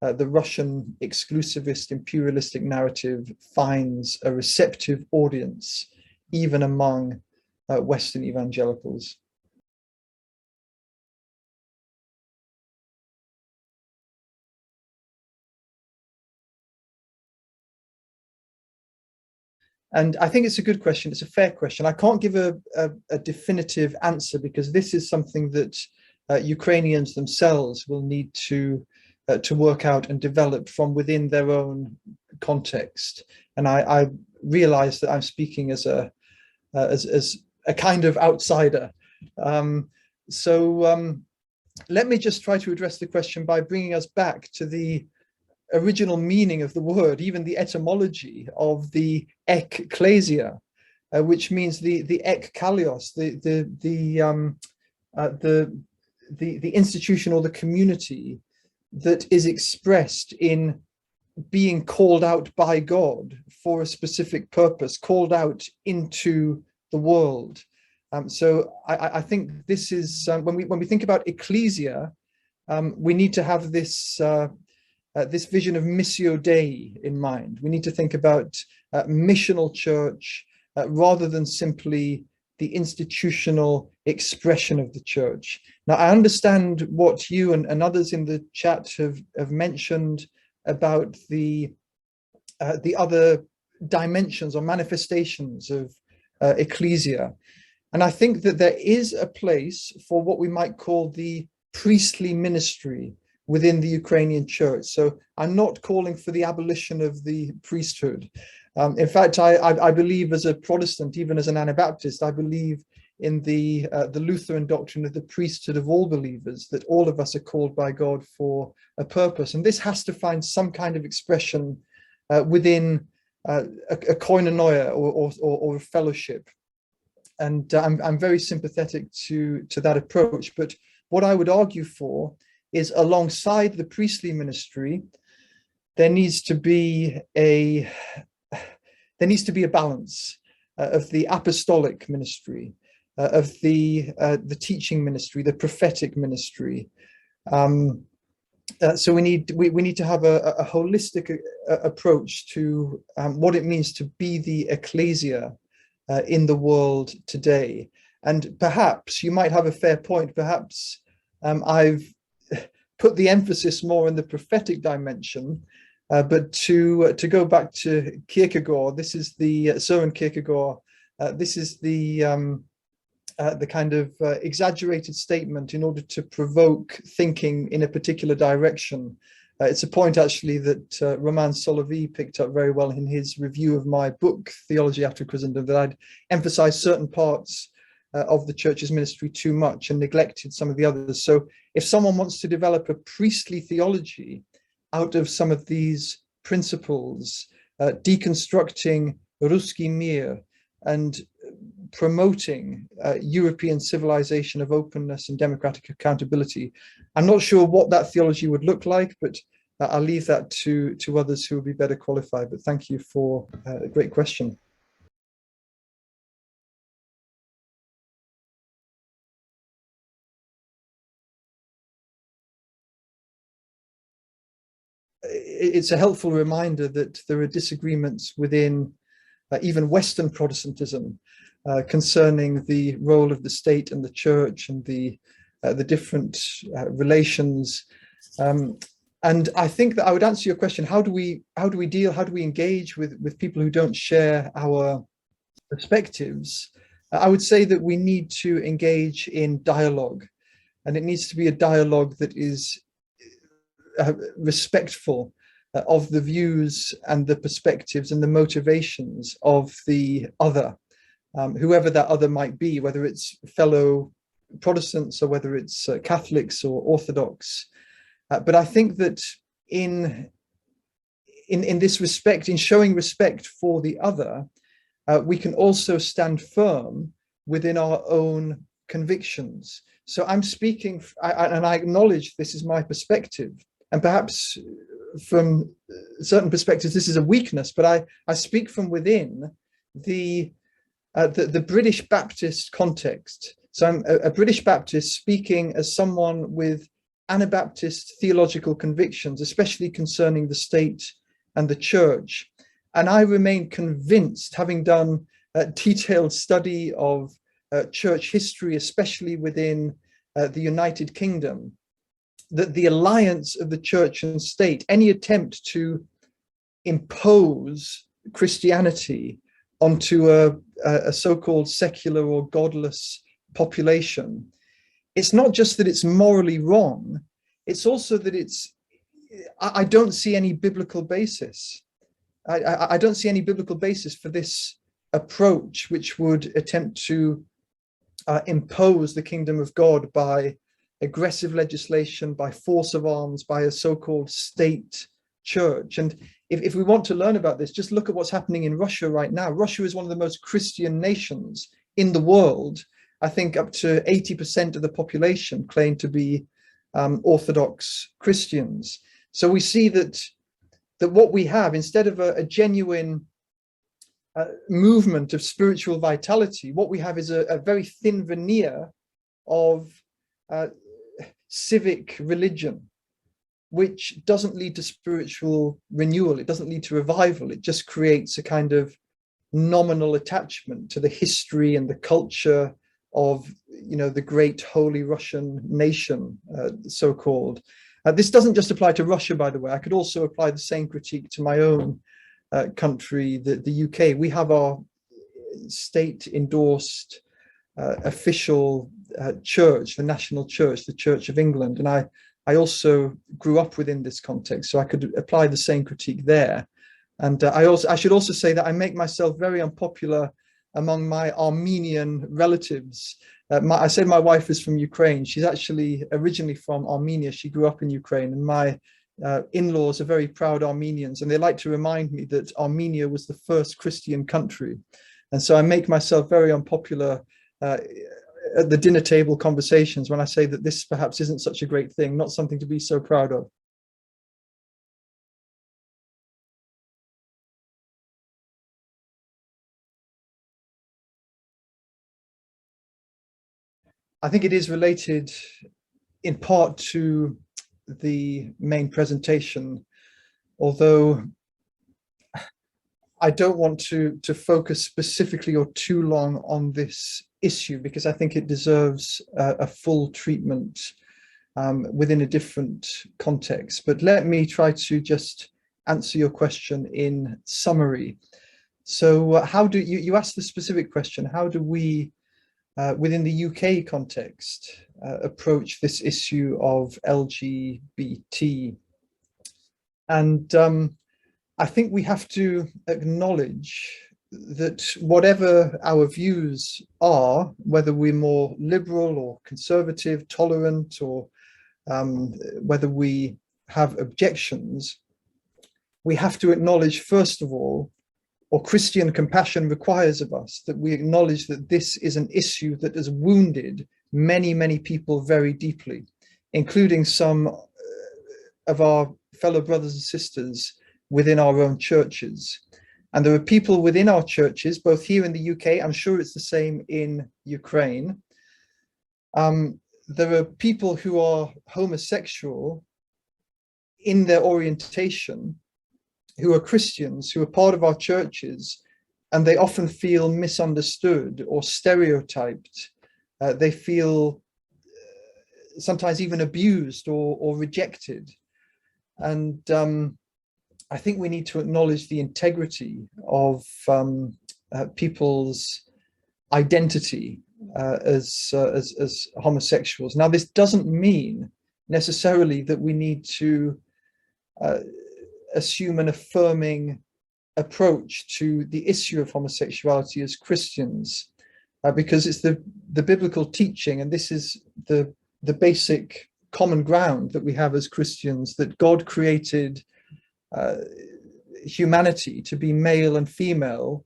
the Russian exclusivist imperialistic narrative finds a receptive audience, even among Western evangelicals. And I think it's a good question. It's a fair question. I can't give a definitive answer because this is something that Ukrainians themselves will need to work out and develop from within their own context. And I realize that I'm speaking as a kind of outsider. Let me just try to address the question by bringing us back to the original meaning of the word, even the etymology of the ekklesia, which means the ekkalios, the institution or the community that is expressed in being called out by God for a specific purpose, called out into the world. So I think this is when we think about ecclesia, we need to have this this vision of missio Dei in mind. We need to think about missional church rather than simply the institutional expression of the church. Now, I understand what you and others in the chat have mentioned about the other dimensions or manifestations of ecclesia. And I think that there is a place for what we might call the priestly ministry within the Ukrainian church. So I'm not calling for the abolition of the priesthood. In fact, I believe as a Protestant, even as an Anabaptist, I believe in the Lutheran doctrine of the priesthood of all believers, that all of us are called by God for a purpose. And this has to find some kind of expression within a koinonia or a fellowship. And I'm very sympathetic to that approach. But what I would argue for is, alongside the priestly ministry, there needs to be a balance of the apostolic ministry, of the teaching ministry, the prophetic ministry. So we need to have a holistic approach to what it means to be the ecclesia in the world today. And perhaps you might have a fair point. Perhaps I've put the emphasis more in the prophetic dimension. But to go back to Kierkegaard, this is the Søren Kierkegaard. This is the kind of exaggerated statement in order to provoke thinking in a particular direction. It's a point actually that Roman Solovey picked up very well in his review of my book, Theology After Christendom, that I'd emphasized certain parts of the church's ministry too much and neglected some of the others. So if someone wants to develop a priestly theology out of some of these principles, deconstructing Ruski mir and promoting European civilization of openness and democratic accountability, I'm not sure what that theology would look like, but I'll leave that to others who will be better qualified. But thank you for a great question. It's a helpful reminder that there are disagreements within even Western Protestantism concerning the role of the state and the church and the different relations. And I think that I would answer your question: how do we engage with people who don't share our perspectives? I would say that we need to engage in dialogue, and it needs to be a dialogue that is respectful of the views and the perspectives and the motivations of the other, whoever that other might be, whether it's fellow Protestants or whether it's Catholics or Orthodox. But I think that in this respect, in showing respect for the other, we can also stand firm within our own convictions. So I'm speaking, and I acknowledge this is my perspective, and perhaps from certain perspectives this is a weakness, but I speak from within the British Baptist context. So I'm a British Baptist speaking as someone with Anabaptist theological convictions, especially concerning the state and the church. And I remain convinced, having done a detailed study of church history, especially within the United Kingdom, that the alliance of the church and state, any attempt to impose Christianity onto a so-called secular or godless population, it's not just that it's morally wrong, it's also that I don't see any biblical basis. I don't see any biblical basis for this approach, which would attempt to impose the kingdom of God by aggressive legislation, by force of arms, by a so-called state church. And if we want to learn about this, just look at what's happening in Russia right now. Russia is one of the most Christian nations in the world. I think up to 80% of the population claim to be Orthodox Christians. So we see that what we have, instead of a genuine movement of spiritual vitality, what we have is a very thin veneer of civic religion, which doesn't lead to spiritual renewal. It doesn't lead to revival. It just creates a kind of nominal attachment to the history and the culture of, the great holy Russian nation, so-called. This doesn't just apply to Russia, by the way. I could also apply the same critique to my own country, the UK. We have our state-endorsed official church, the national church, the Church of England. And I also grew up within this context, so I could apply the same critique there. And I should also say that I make myself very unpopular among my Armenian relatives. I said my wife is from Ukraine. She's actually originally from Armenia. She grew up in Ukraine, and my in-laws are very proud Armenians, and they like to remind me that Armenia was the first Christian country. And so I make myself very unpopular at the dinner table conversations when I say that this perhaps isn't such a great thing, not something to be so proud of. I think it is related in part to the main presentation, although I don't want to focus specifically or too long on this issue, because I think it deserves a full treatment within a different context. But let me try to just answer your question in summary. So how do you asked the specific question, how do we within the UK context approach this issue of LGBT? And I think we have to acknowledge that whatever our views are, whether we're more liberal or conservative, tolerant, or whether we have objections, we have to acknowledge, first of all, or Christian compassion requires of us, that we acknowledge that this is an issue that has wounded many, many people very deeply, including some of our fellow brothers and sisters within our own churches. And there are people within our churches, both here in the UK, I'm sure it's the same in Ukraine. There are people who are homosexual in their orientation, who are Christians, who are part of our churches, and they often feel misunderstood or stereotyped. They feel sometimes even abused or rejected. And I think we need to acknowledge the integrity of people's identity as homosexuals. Now, this doesn't mean necessarily that we need to assume an affirming approach to the issue of homosexuality as Christians, because it's the biblical teaching, and this is the basic common ground that we have as Christians, that God created humanity to be male and female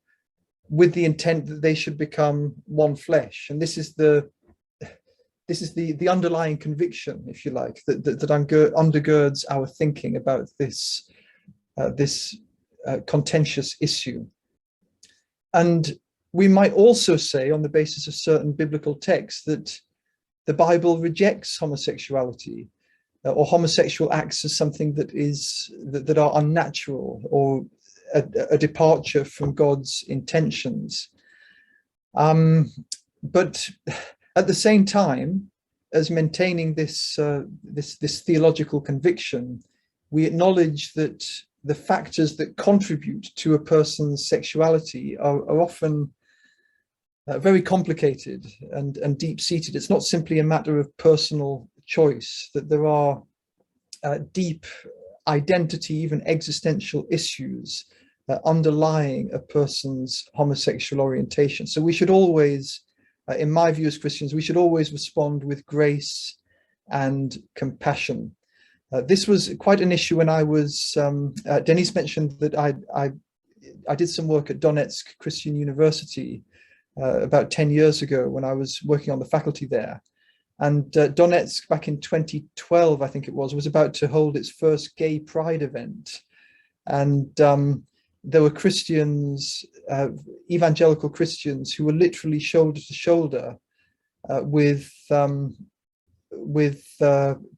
with the intent that they should become one flesh. And this is the underlying conviction, if you like, that undergirds our thinking about this contentious issue. And we might also say, on the basis of certain biblical texts, that the Bible rejects homosexuality or homosexual acts as something that are unnatural or a departure from God's intentions. But at the same time as maintaining this theological conviction, we acknowledge that the factors that contribute to a person's sexuality are often very complicated and deep-seated. It's not simply a matter of personal choice, that there are deep identity, even existential issues underlying a person's homosexual orientation. So we should always, in my view as Christians, we should always respond with grace and compassion. This was quite an issue when I was, Denise mentioned that I did some work at Donetsk Christian University about 10 years ago when I was working on the faculty there. And Donetsk, back in 2012, I think it was about to hold its first gay pride event. And there were Christians, evangelical Christians, who were literally shoulder to shoulder with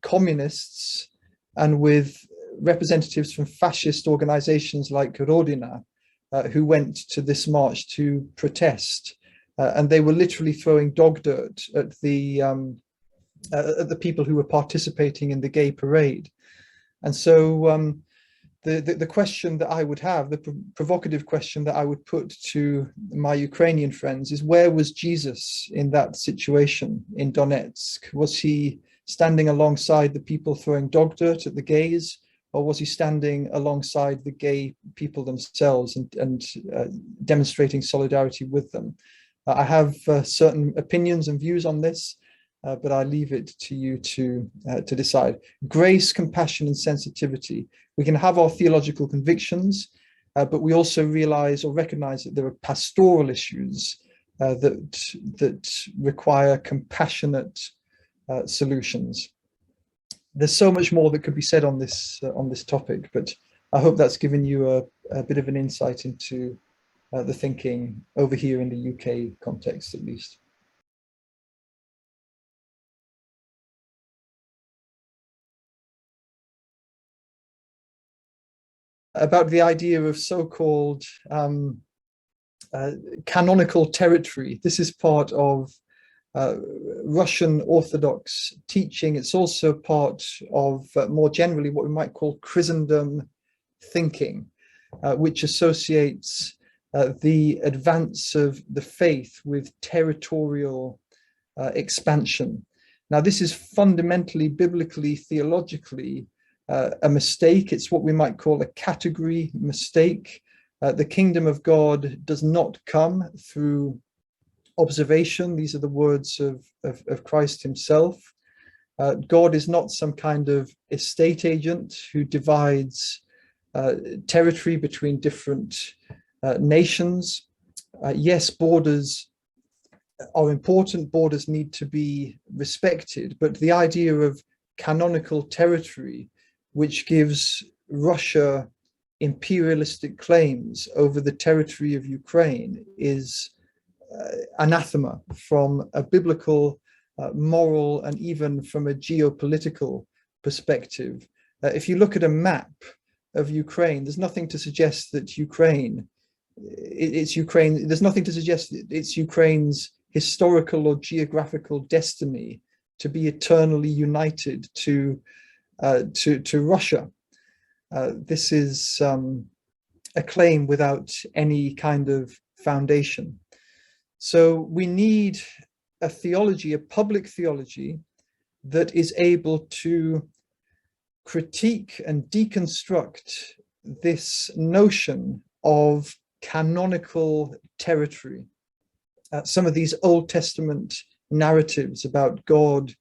communists and with representatives from fascist organizations like Rodina, who went to this march to protest. And they were literally throwing dog dirt at the people who were participating in the gay parade. And so the question that I would have, the provocative question that I would put to my Ukrainian friends is, where was Jesus in that situation in Donetsk? Was he standing alongside the people throwing dog dirt at the gays? or was he standing alongside the gay people themselves and demonstrating solidarity with them? I have certain opinions and views on this, but I leave it to you to decide. Grace, compassion, and sensitivity. We can have our theological convictions, but we also realize or recognize that there are pastoral issues that require compassionate solutions. There's so much more that could be said on this topic, but I hope that's given you a bit of an insight into the thinking over here in the UK context, at least. About the idea of so-called canonical territory. This is part of Russian Orthodox teaching. It's also part of more generally what we might call Christendom thinking, which associates the advance of the faith with territorial expansion. Now, this is fundamentally, biblically, theologically, a mistake. It's what we might call a category mistake. The kingdom of God does not come through observation. These are the words of Christ himself. God is not some kind of estate agent who divides territory between different nations. Yes, borders are important. Borders need to be respected, but the idea of canonical territory, which gives Russia imperialistic claims over the territory of Ukraine, is anathema from a biblical, moral, and even from a geopolitical perspective. If you look at a map of Ukraine, there's nothing to suggest that it's Ukraine. There's nothing to suggest that it's Ukraine's historical or geographical destiny to be eternally united to Russia. This is a claim without any kind of foundation. So we need a theology, a public theology, that is able to critique and deconstruct this notion of canonical territory. Some of these Old Testament narratives about God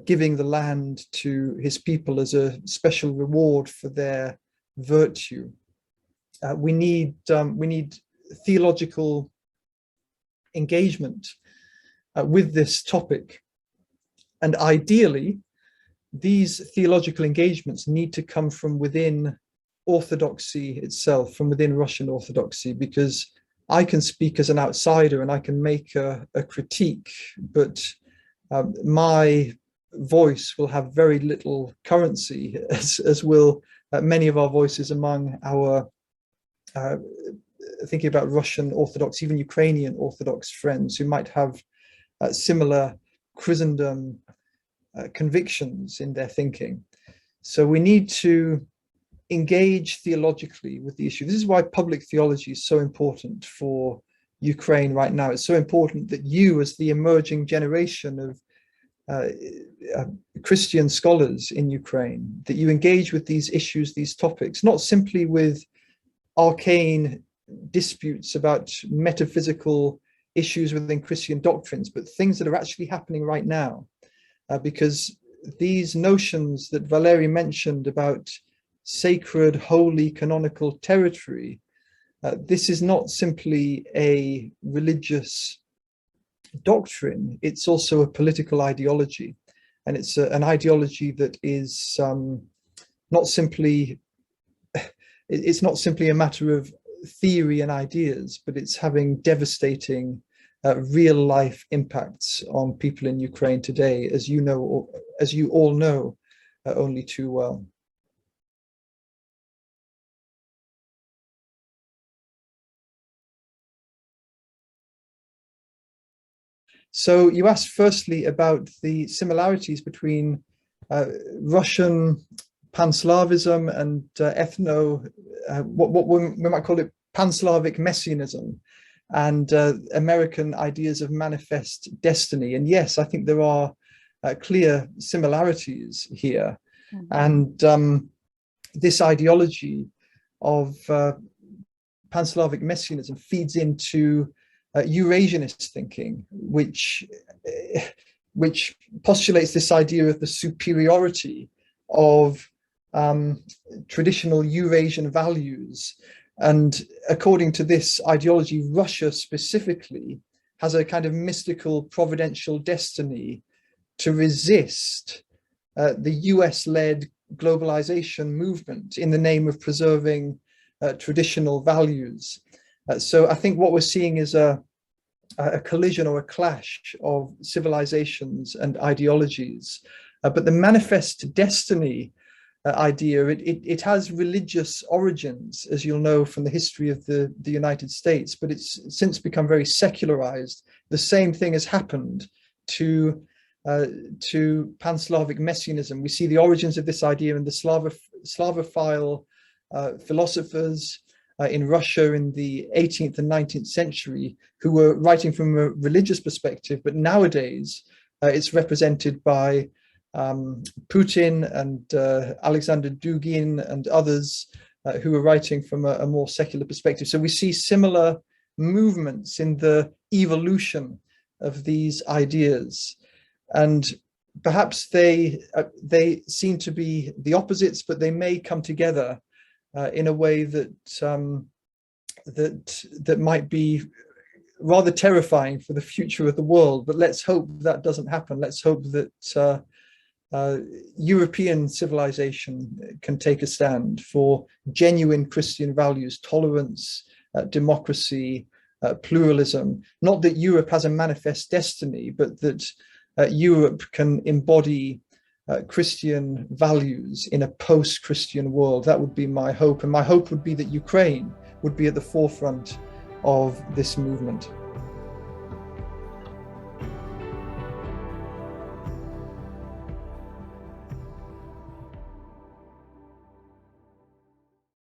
giving the land to his people as a special reward for their virtue. We need theological engagement with this topic, and ideally these theological engagements need to come from within orthodoxy itself, from within Russian Orthodoxy, because I can speak as an outsider and I can make a critique, but my voice will have very little currency, as will many of our voices among our thinking about Russian Orthodox, even Ukrainian Orthodox friends who might have similar Christendom convictions in their thinking. So we need to engage theologically with the issue. This is why public theology is so important for Ukraine right now. It's so important that you, as the emerging generation of Christian scholars in Ukraine, that you engage with these issues, these topics, not simply with arcane disputes about metaphysical issues within Christian doctrines, but things that are actually happening right now. Because these notions that Valery mentioned about sacred, holy, canonical territory, this is not simply a religious doctrine, it's also a political ideology. And it's an ideology that is not simply a matter of theory and ideas, but it's having devastating real life impacts on people in Ukraine today, as you know, as you all know only too well. So you asked firstly about the similarities between Russian Pan-Slavism and what we might call it Pan-Slavic messianism, and American ideas of manifest destiny. And yes, I think there are clear similarities here. Mm-hmm. And this ideology of pan-Slavic messianism feeds into Eurasianist thinking, which postulates this idea of the superiority of traditional Eurasian values. And according to this ideology, Russia specifically has a kind of mystical providential destiny to resist the US-led globalization movement in the name of preserving traditional values. So I think what we're seeing is a collision or a clash of civilizations and ideologies. But the manifest destiny idea, it has religious origins, as you'll know from the history of the United States, but it's since become very secularized. The same thing has happened to pan-Slavic messianism. We see the origins of this idea in the Slavophile philosophers in Russia in the 18th and 19th century, who were writing from a religious perspective, but nowadays it's represented by Putin and Alexander Dugin and others who are writing from a more secular perspective. So we see similar movements in the evolution of these ideas. And perhaps they seem to be the opposites, but they may come together in a way that that might be rather terrifying for the future of the world. But let's hope that doesn't happen. Let's hope that European civilization can take a stand for genuine Christian values, tolerance, democracy, pluralism. Not that Europe has a manifest destiny, but that Europe can embody Christian values in a post-Christian world. That would be my hope. And my hope would be that Ukraine would be at the forefront of this movement.